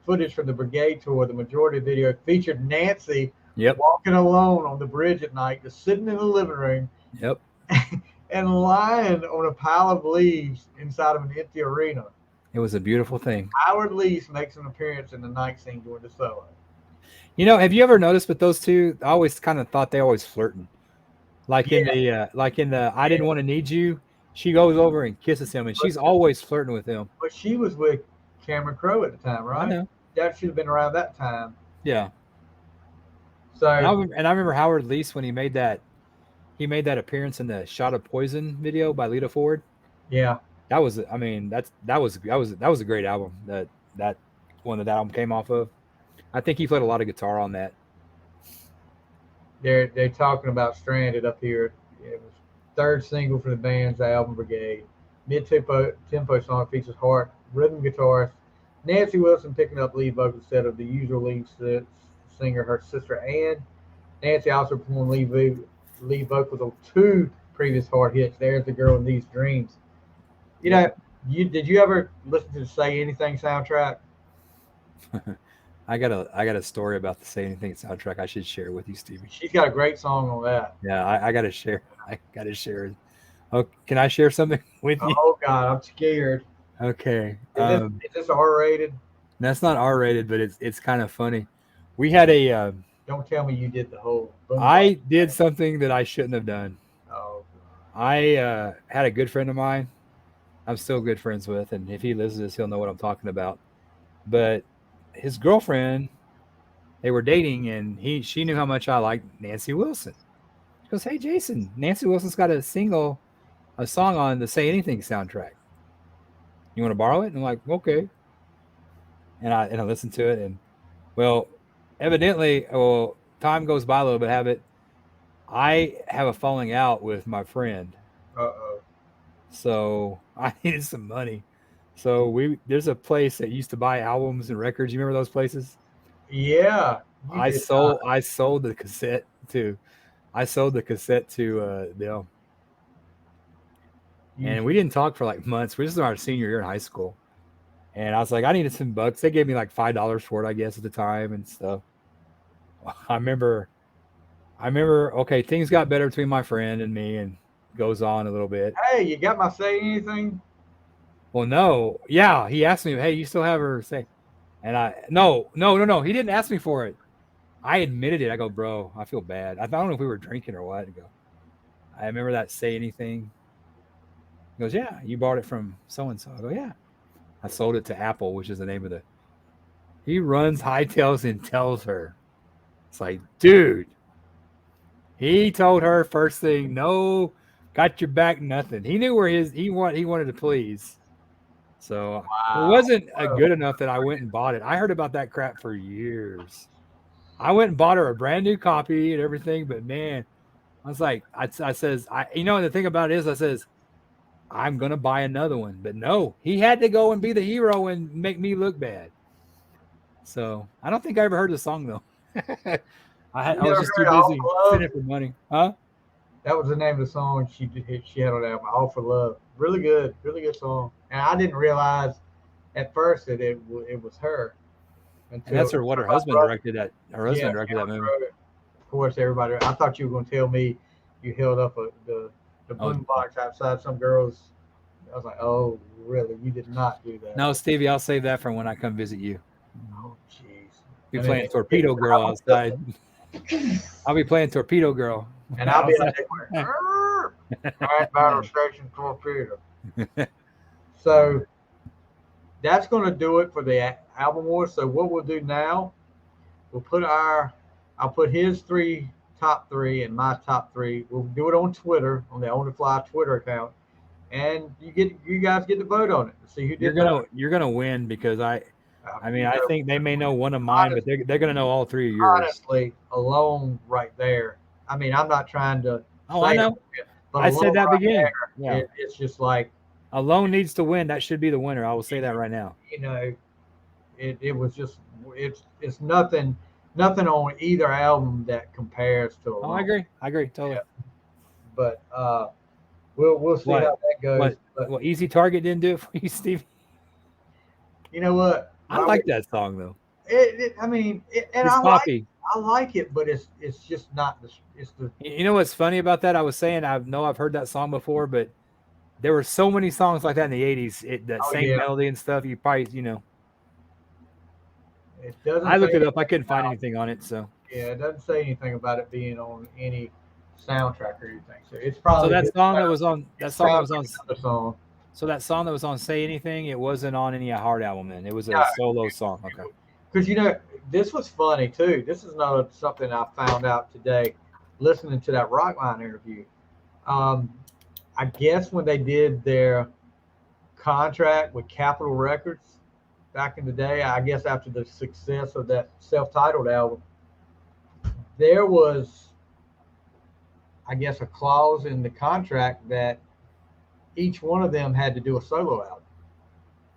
footage from the Brigade tour, the majority of the video featured Nancy Yep. walking alone on the bridge at night, just sitting in the living room. Yep. And lying on a pile of leaves inside of an empty arena. It was a beautiful thing. Howard Leese makes an appearance in the night scene during the solo. You know, have you ever noticed with those two? I always kind of thought they always flirting. Like in the I Didn't Want to Need You, she goes over and kisses him, and she's always flirting with him. But she was with Cameron Crowe at the time, right? I know. That should have been around that time. Yeah. So And I remember Howard Leese when he made that appearance in the Shot of Poison video by Lita Ford. Yeah. That was a great album. That one that album came off of. I think he played a lot of guitar on that. They're talking about Stranded up here. It was third single for the band's album Brigade. Mid-tempo song features Hart, rhythm guitarist Nancy Wilson picking up lead vocals instead of the usual lead singer, her sister Ann. Nancy also performed lead vocals on two previous Hart hits. There's the Girl in These Dreams. You know, did you ever listen to the Say Anything soundtrack? I got a story about the Say Anything soundtrack I should share with you, Stevie. She's got a great song on that. Yeah, I got to share. Oh, can I share something with you? Oh God, I'm scared. Okay. Is this R-rated? That's not R-rated, but it's kind of funny. We had a. Don't tell me you did the whole. I did something that I shouldn't have done. Oh. I had a good friend of mine. I'm still good friends with, and if he listens to this, he'll know what I'm talking about. But his girlfriend, they were dating, and she knew how much I liked Nancy Wilson. She goes, "Hey, Jason, Nancy Wilson's got a song on the Say Anything soundtrack. You want to borrow it?" And I'm like, "Okay." And I listened to it, and well, evidently, time goes by a little bit. I have a falling out with my friend. Uh-oh. So I needed some money. So there's a place that used to buy albums and records. You remember those places? Yeah. I sold the cassette to them. And we didn't talk for like months. We just in our senior year in high school. And I was like, I needed some bucks. They gave me like $5 for it, I guess, at the time and stuff. I remember, okay, things got better between my friend and me, and goes on a little bit. Hey, you got my Say Anything? Well, no. Yeah, he asked me, hey, you still have her Say? And no. He didn't ask me for it. I admitted it. I go, bro, I feel bad. I don't know if we were drinking or what. I remember that Say Anything. He goes, yeah, you bought it from so-and-so. I go, yeah. I sold it to Apple, which is the name of he runs, hightails, and tells her. It's like, dude, he told her first thing, no, got your back, nothing. He knew where he wanted to please. So It wasn't good enough that I went and bought it. I heard about that crap for years. I went and bought her a brand new copy and everything, but man, I was like, I says, the thing about it is, I says, I'm going to buy another one. But no, he had to go and be the hero and make me look bad. So I don't think I ever heard the song, though. I was just too busy sitting for money. Huh? That was the name of the song she had on that album, All for Love. Really good song. And I didn't realize at first that it was her. And that's her husband directed that. Her husband directed that movie. Of course, everybody. I thought you were going to tell me you held up the boombox outside some girls. I was like, oh, really? You did not do that. No, Stevie, I'll save that for when I come visit you. Oh, jeez. Be playing Torpedo Girl outside. I'll be playing Torpedo Girl. And I'll be like, all right, battle station Torpedo. So that's going to do it for the album war. So what we'll do now, I'll put his top three and my top three. We'll do it on Twitter, on the On the Fly Twitter account. And you guys get to vote on it. See who did You're gonna win because I think they may know one of mine, but they're gonna know all three of yours. Honestly, alone right there. I mean, I'm not trying to. Oh, I know. But I said that beginning. Yeah. It's just like alone needs to win. That should be the winner. I will say that right now. You know, it was just it's nothing on either album that compares to alone. Oh, I agree totally. Yeah. But we'll see how that goes. Well, Easy Target didn't do it for you, Steve. You know what? I like that song though. It's poppy. I like it, but it's just not the. You know what's funny about that? I was saying I've heard that song before, but there were so many songs like that in the '80s. Same melody and stuff. You probably It doesn't. I looked it up. I couldn't find anything on it. So yeah, it doesn't say anything about it being on any soundtrack or anything. So it's probably So that song that was on. So that song that was on Say Anything, it wasn't on any Hard album then. It was a solo song. Okay. Because this was funny too. This is something I found out today, listening to that Rockline interview. I guess when they did their contract with Capitol Records back in the day, I guess after the success of that self-titled album, there was, I guess, a clause in the contract that each one of them had to do a solo album.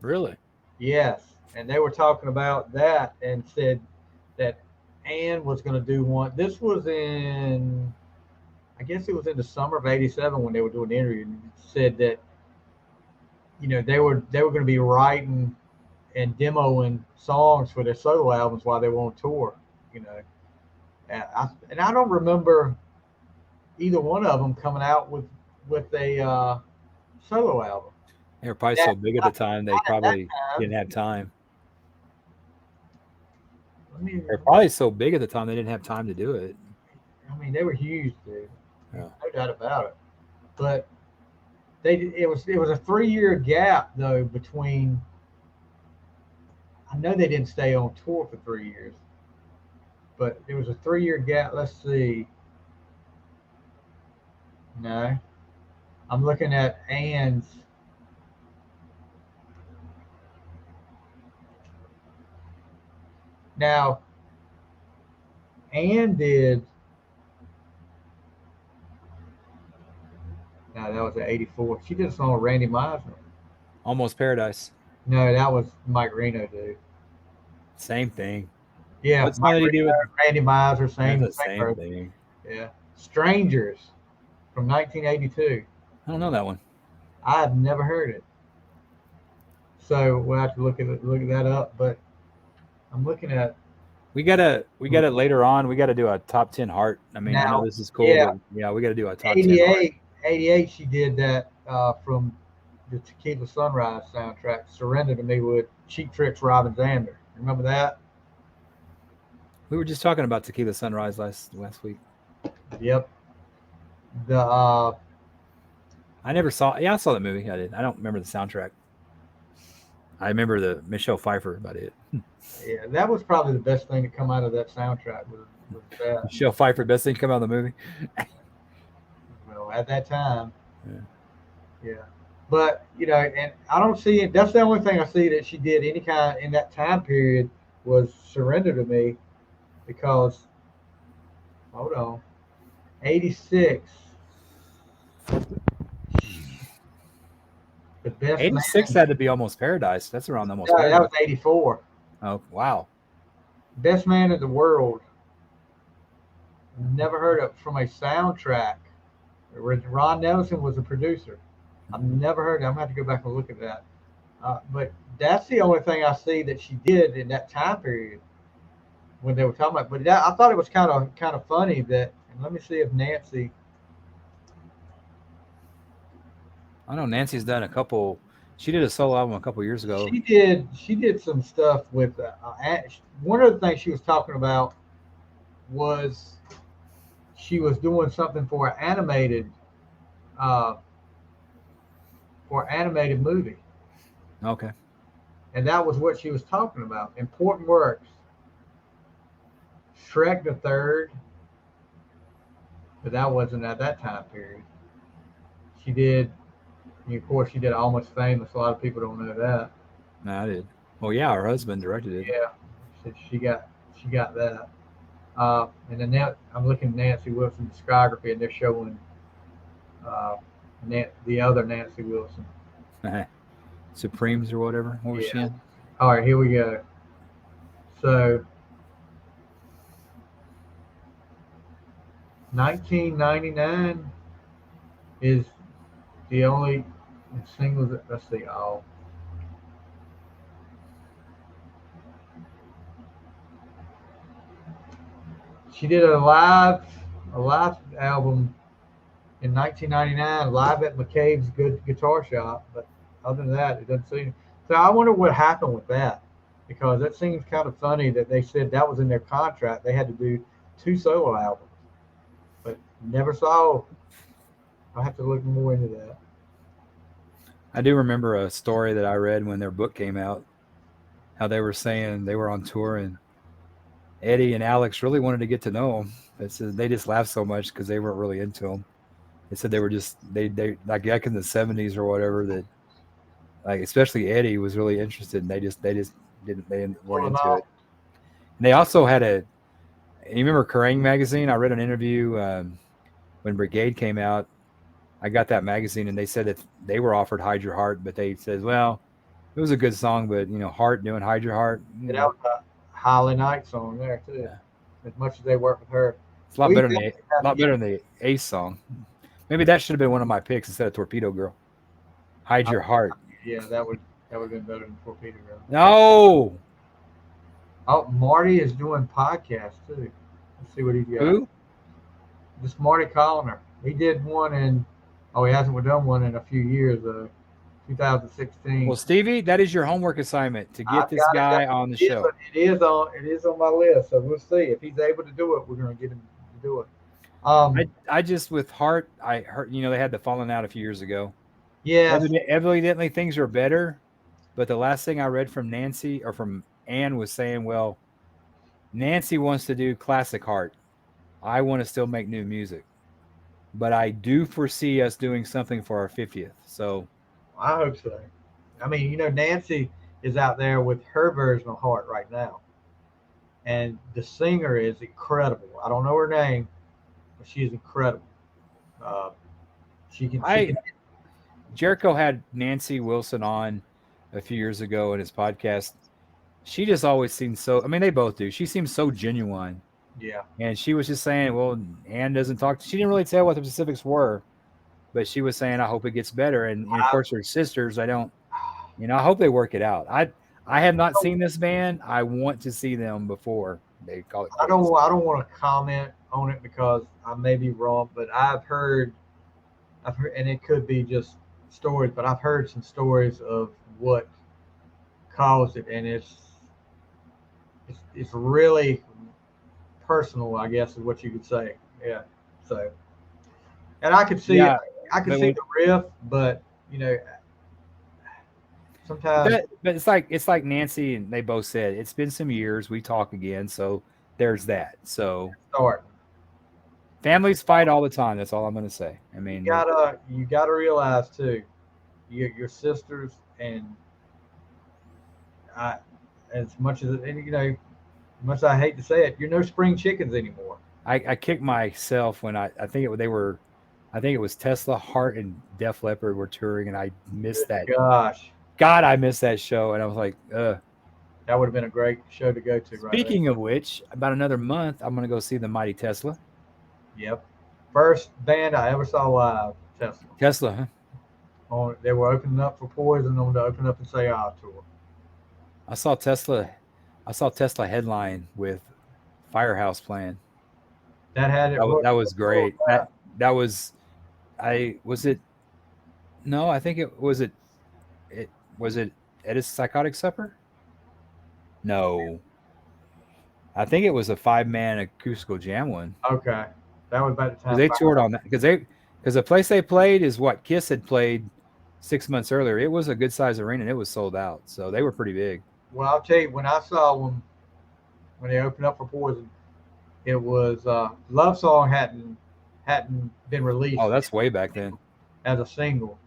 Really? Yes. And they were talking about that and said that Ann was going to do one. This was in, I guess it was in the summer of '87 when they were doing the interview, and said that, they were going to be writing and demoing songs for their solo albums while they were on tour, And I don't remember either one of them coming out with a solo album. They were probably so big at the time, they probably didn't have time. They're probably so big at the time, they didn't have time to do it. I mean, they were huge, dude. Yeah. No doubt about it. But it was a 3-year gap, though, between. I know they didn't stay on tour for 3 years, but it was a 3-year gap. Let's see. No. I'm looking at Ann's. Now, Ann did. No, that was at '84. She did a song with Randy Meisner. Almost Paradise. No, that was Mike Reno, dude. Same thing. Yeah, what's Mike Reno, Randy Meisner, same thing. Yeah, Strangers from 1982. I don't know that one. I've never heard it. So we'll have to look that up. But I'm looking at. We gotta later on. We gotta do a top 10 Heart. I mean, I know this is cool. Yeah, but yeah, we gotta do a top 10 Heart. 88. She did that from the Tequila Sunrise soundtrack. Surrender to Me with Cheap Trick's Robin Zander. Remember that? We were just talking about Tequila Sunrise last week. Yep. I never saw. Yeah, I saw the movie. I did. I don't remember the soundtrack. I remember the Michelle Pfeiffer about it. Yeah, that was probably the best thing to come out of that soundtrack. Was that. Michelle Pfeiffer, best thing to come out of the movie. Well, at that time. Yeah. But, and I don't see it. That's the only thing I see that she did any kind in that time period was Surrender to Me, because, hold on, 86. The best 86 had to be Almost Paradise. That's around Almost Paradise. That was 84. Oh, wow. Best Man in the World. Never heard of from a soundtrack. Ron Nelson was a producer. I've never heard it. I'm going to have to go back and look at that. But that's the only thing I see that she did in that time period when they were talking about. But I thought it was kind of funny that. And let me see if Nancy. I know Nancy's done a couple. She did a solo album a couple years ago. She did some stuff with. One of the things she was talking about was she was doing something for an uh, animated movie, Okay. and that was what she was talking about. Important works. Shrek the Third, but that wasn't at that time period. She did, of course, she did Almost Famous. A lot of people don't know that. No, I did. Well, yeah, her husband directed it. Yeah, she got that. And then now I'm looking at Nancy Wilson's discography, and they're showing the other Nancy Wilson. Supremes or whatever. What was she in? All right, here we go. So, 1999 is the only single that, let's see, she did a live album in 1999, live at McCabe's Good Guitar Shop. But other than that, it doesn't seem. So I wonder what happened with that, because that seems kind of funny that they said that was in their contract. They had to do 2 solo albums, but never saw. I'll have to look more into that. I do remember a story that I read when their book came out, how they were saying they were on tour and Eddie and Alex really wanted to get to know them. They just laughed so much because they weren't really into them. They said they were just they like back in the 70s or whatever, that like especially Eddie was really interested, and they weren't into it. And they also had you remember Kerrang magazine? I read an interview when Brigade came out. I got that magazine, and they said that they were offered Hide Your Heart, but they said, well, it was a good song, but Heart doing Hide Your Heart. That was a Holly Knight song there too. Yeah. As much as they worked with her, it's a lot better than the Ace song. Maybe that should have been one of my picks instead of Torpedo Girl. Hide Your Heart. Yeah, that would have been better than Torpedo Girl. No. Oh, Marty is doing podcasts too. Let's see what he got. Who? This Marty Colliner. He did one he hasn't done one in a few years. 2016. Well, Stevie, that is your homework assignment to get this guy on the show. It is on my list, so we'll see if he's able to do it. We're going to get him to do it. I just with Hart, I heard they had the falling out a few years ago. Yeah. Evidently things are better, but the last thing I read from Nancy or from Ann was saying, well, Nancy wants to do classic Hart. I want to still make new music, but I do foresee us doing something for our 50th. So I hope so. I mean, Nancy is out there with her version of Hart right now, and the singer is incredible. I don't know her name, but she is incredible. She can. Jericho had Nancy Wilson on a few years ago in his podcast. She just always seems so. I mean, they both do. She seems so genuine. Yeah. And she was just saying, well, Ann doesn't talk. She didn't really tell what the specifics were, but she was saying, I hope it gets better. And of course, her sisters, I hope they work it out. I have not seen this band. I want to see them before they call it quits. I don't want to comment on it because I may be wrong, but I've heard, and it could be just stories, but I've heard some stories of what caused it, and it's really personal, I guess is what you could say. Yeah. So, and I could see it. I could see the riff, but sometimes. But it's like Nancy and they both said it's been some years. We talk again, so there's that. So families fight all the time. That's all I'm going to say. I mean, you gotta realize too, your sisters and as much as much as I hate to say it, you're no spring chickens anymore. I kicked myself when I think it was Tesla, Hart, and Def Leppard were touring, and I missed that. God, I missed that show, and I was like, ugh. That would have been a great show to go to. Speaking of which, about another month, I'm going to go see the Mighty Tesla. Yep. First band I ever saw live, Tesla. Huh? They were opening up for Poison on the Open Up and Say Ah tour. I saw Tesla headline with Firehouse playing. That had it. That was great. Wow. That was I was it no, I think it was it Edis Psychotic Supper? No. I think it was a 5-man acoustical jam one. Okay, that was about the Because time. they toured on that. Because the place they played is what Kiss had played 6 months earlier. It was a good sized arena and it was sold out. So they were pretty big. Well, I'll tell you, when I saw them when they opened up for Poison, it was Love Song hadn't been released. Oh, that's way back then. As a single,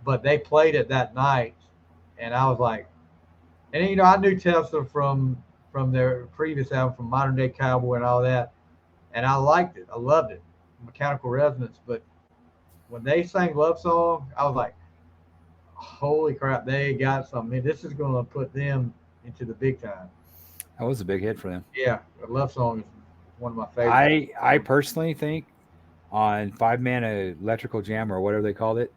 but they played it that night, and I was like, and you know, I knew Tesla from their previous album, from Modern Day Cowboy and all that, and I liked it. I loved it, Mechanical Resonance. But when they sang Love Song, I was like, holy crap, they got something. This is going to put them into the big time. That was a big hit for them. Yeah, Love Song is one of my favorites. I personally think on 5-man electrical jam or whatever they called it,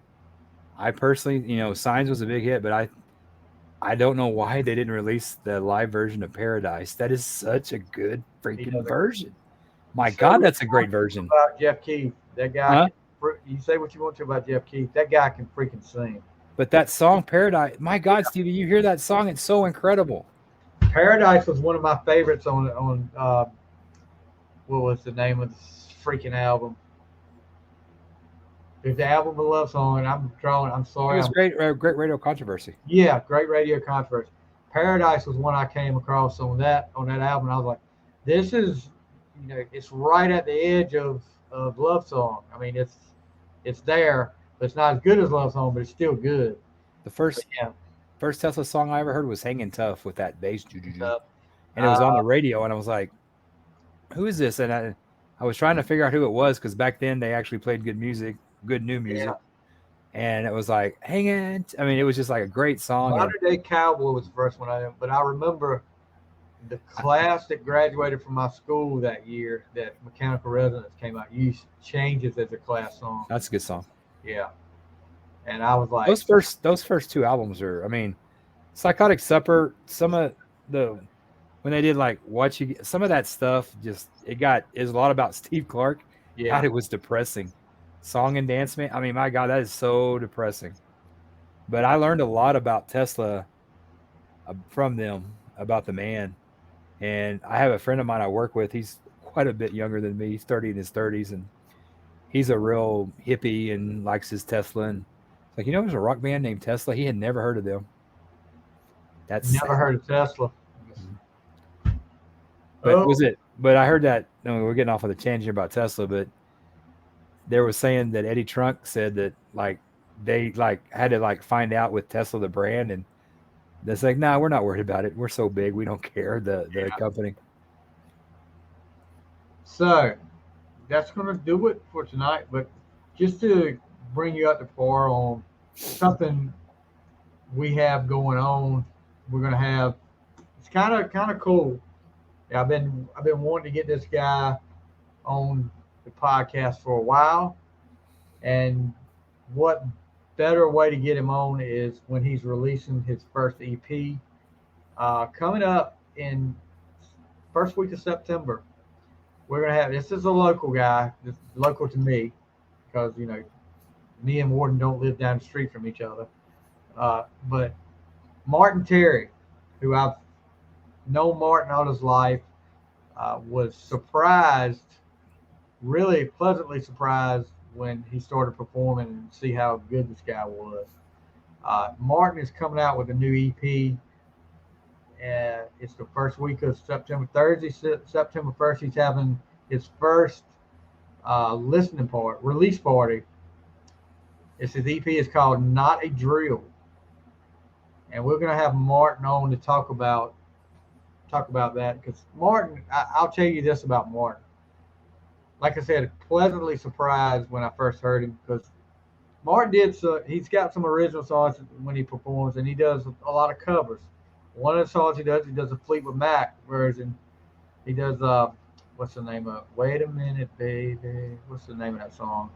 I personally, Signs was a big hit, but I don't know why they didn't release the live version of Paradise. That is such a good freaking version. My God, that's a great version. About Jeff Keith, that guy. You say what you want to about Jeff Keith. That guy can freaking sing. But that song Paradise, my God, Stevie, you hear that song? It's so incredible. Paradise was one of my favorites on what was the name of this freaking album? It's the album of Love Song, and I'm sorry. It was great radio controversy. Yeah, great radio controversy. Paradise was one I came across on that album, and I was like, this is, it's right at the edge of Love Song. I mean, it's there, but it's not as good as Love Song, but it's still good. The first Tesla song I ever heard was Hangin' Tough with that bass, and it was on the radio, and I was like, who is this? And I was trying to figure out who it was, because back then they actually played good new music. And it was like, it was just like a great song. Modern Day Cowboy was the first one but I remember the class that graduated from my school that year, that Mechanical Resonance came out, used Changes as a class song. That's a good song. Yeah. And I was like, those first two albums are, Psychotic Supper, some of when they did like some of that stuff, just is a lot about Steve Clark. Yeah. God, it was depressing. Song and Dance Man. My God, that is so depressing. But I learned a lot about Tesla from them, about the man. And I have a friend of mine I work with. He's quite a bit younger than me. He's 30 in his 30s, and he's a real hippie and likes his Tesla. And it's like, there's a rock band named Tesla. He had never heard of them. That's never heard of Tesla. But I heard that. We're getting off of the tangent about Tesla, but they were saying that Eddie Trunk said that they had to find out with Tesla the brand, and it's like, no, we're not worried about it. We're so big, we don't care. The company. So that's gonna do it for tonight. But just to bring you up to par on something we have going on, we're gonna have. It's kind of cool. Yeah, I've been wanting to get this guy on the podcast for a while, and what better way to get him on is when he's releasing his first EP coming up in first week of September. We're gonna have, this is a local guy, this local to me, because me and Worden don't live down the street from each other, but Martin Terry, who I've known Martin all his life, was surprised, really pleasantly surprised when he started performing and see how good this guy was. Martin is coming out with a new EP. It's the first week of September. Thursday, September 1st, he's having his first release party. His EP is called Not a Drill. And we're going to have Martin on to talk about that, because Martin, I'll tell you this about Martin. Like I said, pleasantly surprised when I first heard him, because Martin he's got some original songs when he performs, and he does a lot of covers. One of the songs he does a Fleetwood Mac version. He does, what's the name of it? Wait a Minute, Baby. What's the name of that song?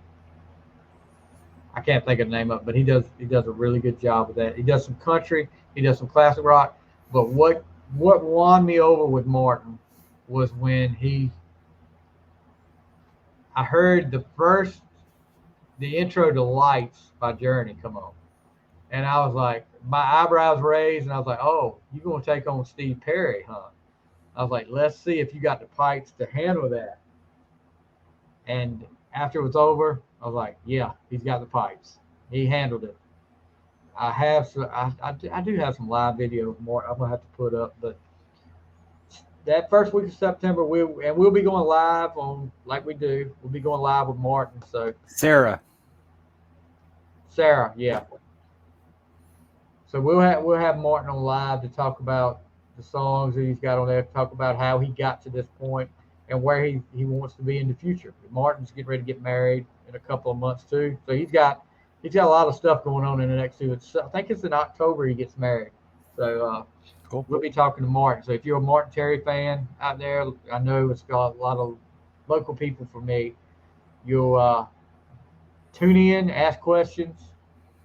I can't think of the name of it, but he does a really good job with that. He does some country, he does some classic rock. But what won me over with Martin was when I heard the intro to Lights by Journey come on. And I was like, my eyebrows raised, and I was like, oh, you're going to take on Steve Perry, huh? I was like, let's see if you got the pipes to handle that. And after it was over, I was like, yeah, he's got the pipes. He handled it. I do have some live video more I'm going to have to put up, but that first week of September, we'll be going live on, like we do, we'll be going live with Martin. So Sarah, yeah. So we'll have Martin on live to talk about the songs that he's got on there, talk about how he got to this point and where he wants to be in the future. Martin's getting ready to get married in a couple of months too, so he's got a lot of stuff going on in the next 2 months. I think it's in October he gets married. So cool. We'll be talking to Martin. So if you're a Martin Terry fan out there, I know it's got a lot of local people for me. You'll tune in, ask questions.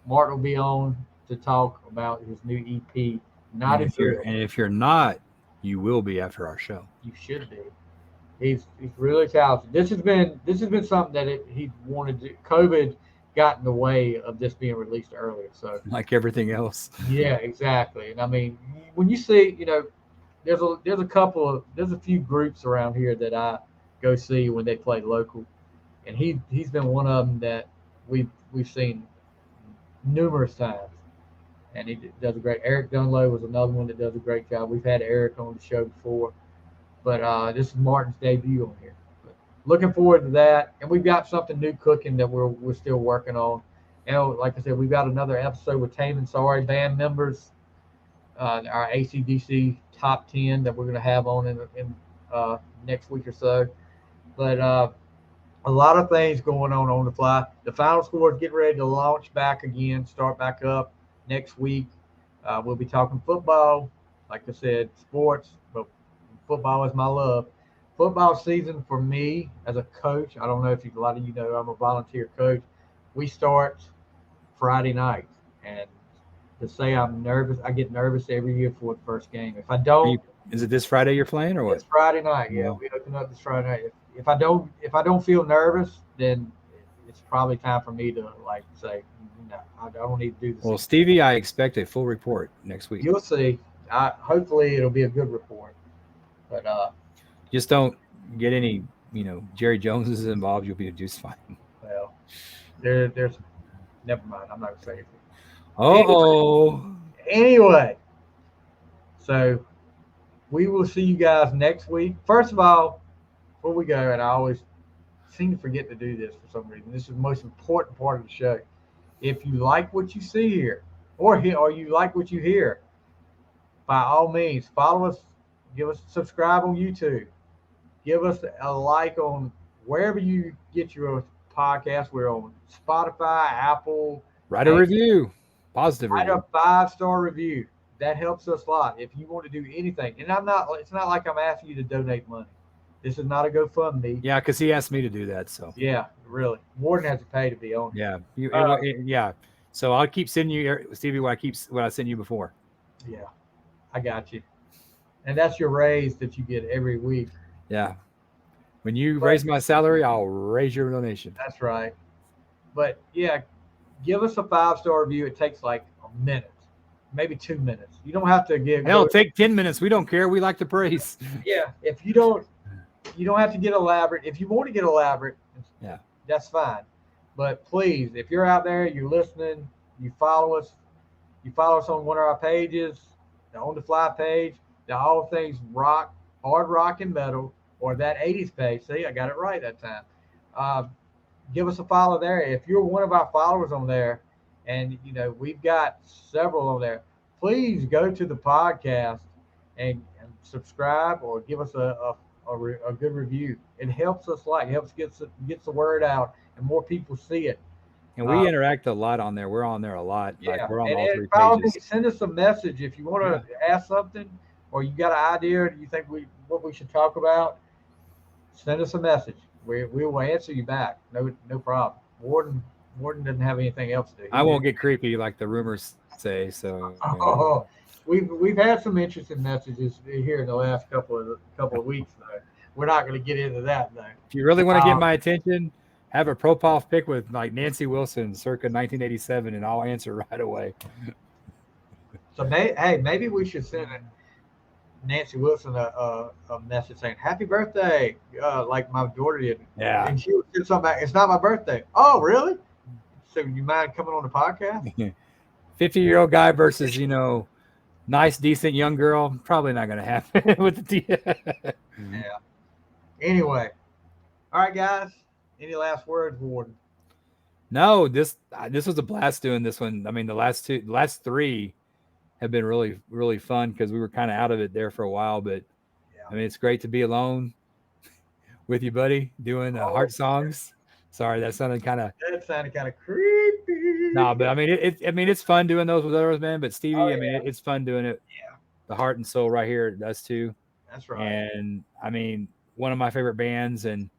Martin will be on to talk about his new EP. And if you're not, you will be after our show. You should be. He's really talented. This has been something that he wanted to. COVID got in the way of this being released earlier. So like everything else. Yeah, exactly. And I mean, when you see, there's a few groups around here that I go see when they play local, and he's been one of them that we've seen numerous times, and he does a great. Eric Dunlow was another one that does a great job. We've had Eric on the show before, but this is Martin's debut on here. But looking forward to that, and we've got something new cooking that we're still working on. Like I said, we've got another episode with Tame and Sorry band members, our AC/DC top 10 that we're going to have on in next week or so. But a lot of things going on the fly. The Final Score is getting ready to launch back again, start back up next week. We'll be talking football, like I said, sports, but football is my love. Football season for me as a coach, I don't know if a lot of you know, I'm a volunteer coach. We start Friday night, and to say I'm nervous, I get nervous every year for the first game. If I don't, is it this Friday you're playing or what? It's Friday night. Yeah, we open up this Friday night. If I don't feel nervous, then it's probably time for me to say, no, I don't need to do this. Well, Stevie, I expect a full report next week. You'll see. Hopefully it'll be a good report. But just don't get any, Jerry Jones is involved. You'll be just fine. Well, there's never mind. I'm not gonna say anything. Oh. Anyway, so we will see you guys next week. First of all, before we go, and I always seem to forget to do this for some reason. This is the most important part of the show. If you like what you see here, or you like what you hear, by all means, follow us. Subscribe on YouTube. Give us a like on wherever you get your podcast. We're on Spotify, Apple. Write a review. Positive review. Write a 5-star review. That helps us a lot. If you want to do anything, and it's not like I'm asking you to donate money. This is not a GoFundMe. Yeah, because he asked me to do that. So yeah, really, Worden has to pay to be on. Yeah, yeah. So I'll keep sending you, Stevie, what I sent you before. Yeah, I got you. And that's your raise that you get every week. Yeah. When you raise my salary, I'll raise your donation. That's right. But yeah, give us a 5-star review. It takes like a minute, maybe 2 minutes. You don't have to give. Hell, take 10 minutes. We don't care. We like to praise. Yeah. If you don't have to get elaborate. If you want to get elaborate, yeah, that's fine. But please, if you're out there, you're listening, you follow us on one of our pages, the On the Fly page, the All Things Rock, Hard Rock and Metal, or that 80s page. See, I got it right that time. Give us a follow there. If you're one of our followers on there, and we've got several on there, please go to the podcast and subscribe or give us a good review. It helps us helps gets the word out and more people see it. And we interact a lot on there. We're on there a lot. Yeah. Like we're on all 3 pages. Send us a message if you want to ask something or you got an idea or you think what we should talk about. Send us a message. We will answer you back. No problem. Worden Worden doesn't have anything else to do. I won't get creepy like the rumors say. So Oh, we've had some interesting messages here in the last couple of weeks. Though. We're not going to get into that though. if you really want to get my attention, have a profile pic with like Nancy Wilson, circa 1987, and I'll answer right away. So maybe we should send Nancy Wilson a message saying "Happy birthday," like my daughter did. Yeah. And she would say something back. It's not my birthday. Oh, really? So you mind coming on the podcast? 50-year-old guy versus nice, decent young girl. Probably not going to happen with the Yeah. Anyway, all right, guys. Any last words, Worden? No, this was a blast doing this one. I mean, the last three have been really, really fun because we were kind of out of it there for a while. But I mean, it's great to be alone with you, buddy, doing heart songs. Sorry, that sounded kind of creepy. No, but I mean, it's fun doing those with others, man. But Stevie, I mean, it's fun doing it. Yeah, the heart and soul right here, us too. That's right. And I mean, one of my favorite bands, and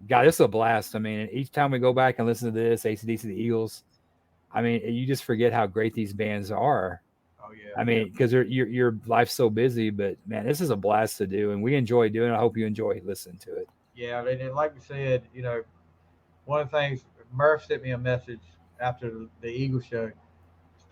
God, this is a blast. I mean, each time we go back and listen to this, AC/DC, the Eagles, I mean, you just forget how great these bands are. Oh yeah. I mean, because your life's so busy, but man, this is a blast to do, and we enjoy doing it. I hope you enjoy listening to it. Yeah, and like we said, one of the things Murph sent me a message after the Eagles show,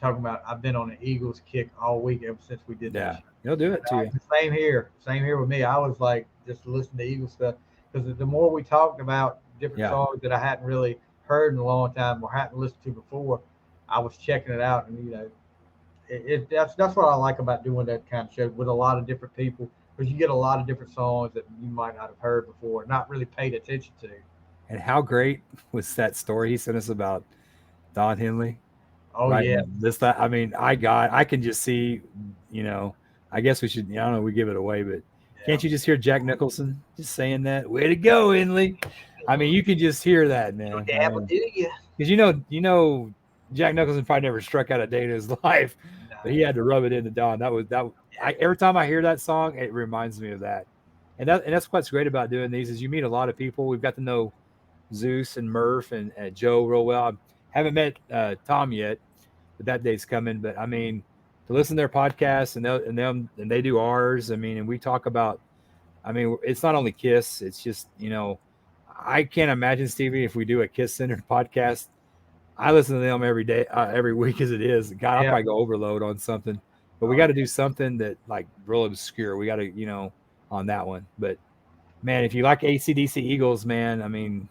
talking about I've been on an Eagles kick all week ever since we did that show. He'll do it to you. Same here with me. I was like just listening to Eagles stuff because the more we talked about different songs that I hadn't really heard in a long time or hadn't listened to before, I was checking it out, and that's what I like about doing that kind of show with a lot of different people, because you get a lot of different songs that you might not have heard before, not really paid attention to. And how great was that story he sent us about Don Henley? Oh right? Yeah. I mean, I can just see, I guess we should, I don't know, we give it away, but can't you just hear Jack Nicholson just saying that? Way to go, Henley. I mean, you can just hear that, man. Because Jack Nicholson probably never struck out a day in his life, but he had to rub it into Don. Every time I hear that song, it reminds me of that. And that's what's great about doing these is you meet a lot of people. We've got to know Zeus and Murph and Joe real well. I haven't met Tom yet, but that day's coming. But I mean, to listen to their podcasts and they do ours. I mean, and we talk about. I mean, it's not only Kiss. It's just I can't imagine, Stevie, if we do a Kiss-centered podcast. I listen to them every day, every week as it is. God, I'll probably go overload on something, but we got to do something that like real obscure. We got to on that one. But man, if you like AC/DC Eagles, man, I mean,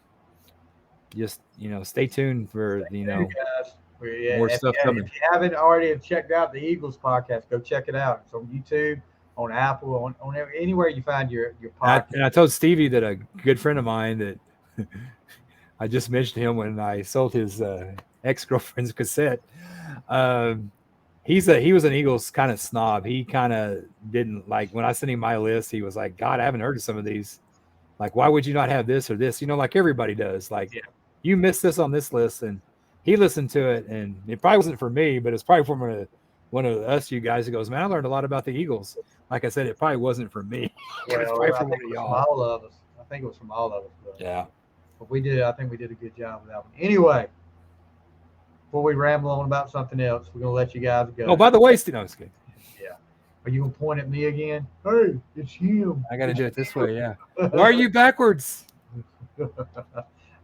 just stay tuned for more stuff coming. If you haven't already checked out the Eagles podcast, go check it out. It's on YouTube, on Apple, on anywhere you find your podcast. And I told Stevie that a good friend of mine that I just mentioned him when I sold his ex-girlfriend's cassette. He was an Eagles kind of snob. He kind of didn't like when I sent him my list. He was like, God, I haven't heard of some of these. Like, why would you not have this or this? Like everybody does. Like, you missed this on this list, and he listened to it, and it probably wasn't for me, but it's probably from one of us, you guys, who goes, man, I learned a lot about the Eagles. Like I said, it probably wasn't for me. Well, it was probably from all of us. I think it was from all of us. But, but I think we did a good job with that one. Anyway, before we ramble on about something else, we're going to let you guys go. Oh, by the way, Steve, no, it's good. Yeah. Are you going to point at me again? Hey, it's him. I got to do it this way, yeah. Why are you backwards?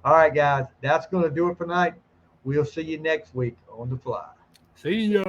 All right, guys. That's going to do it for tonight. We'll see you next week on The Fly. See ya.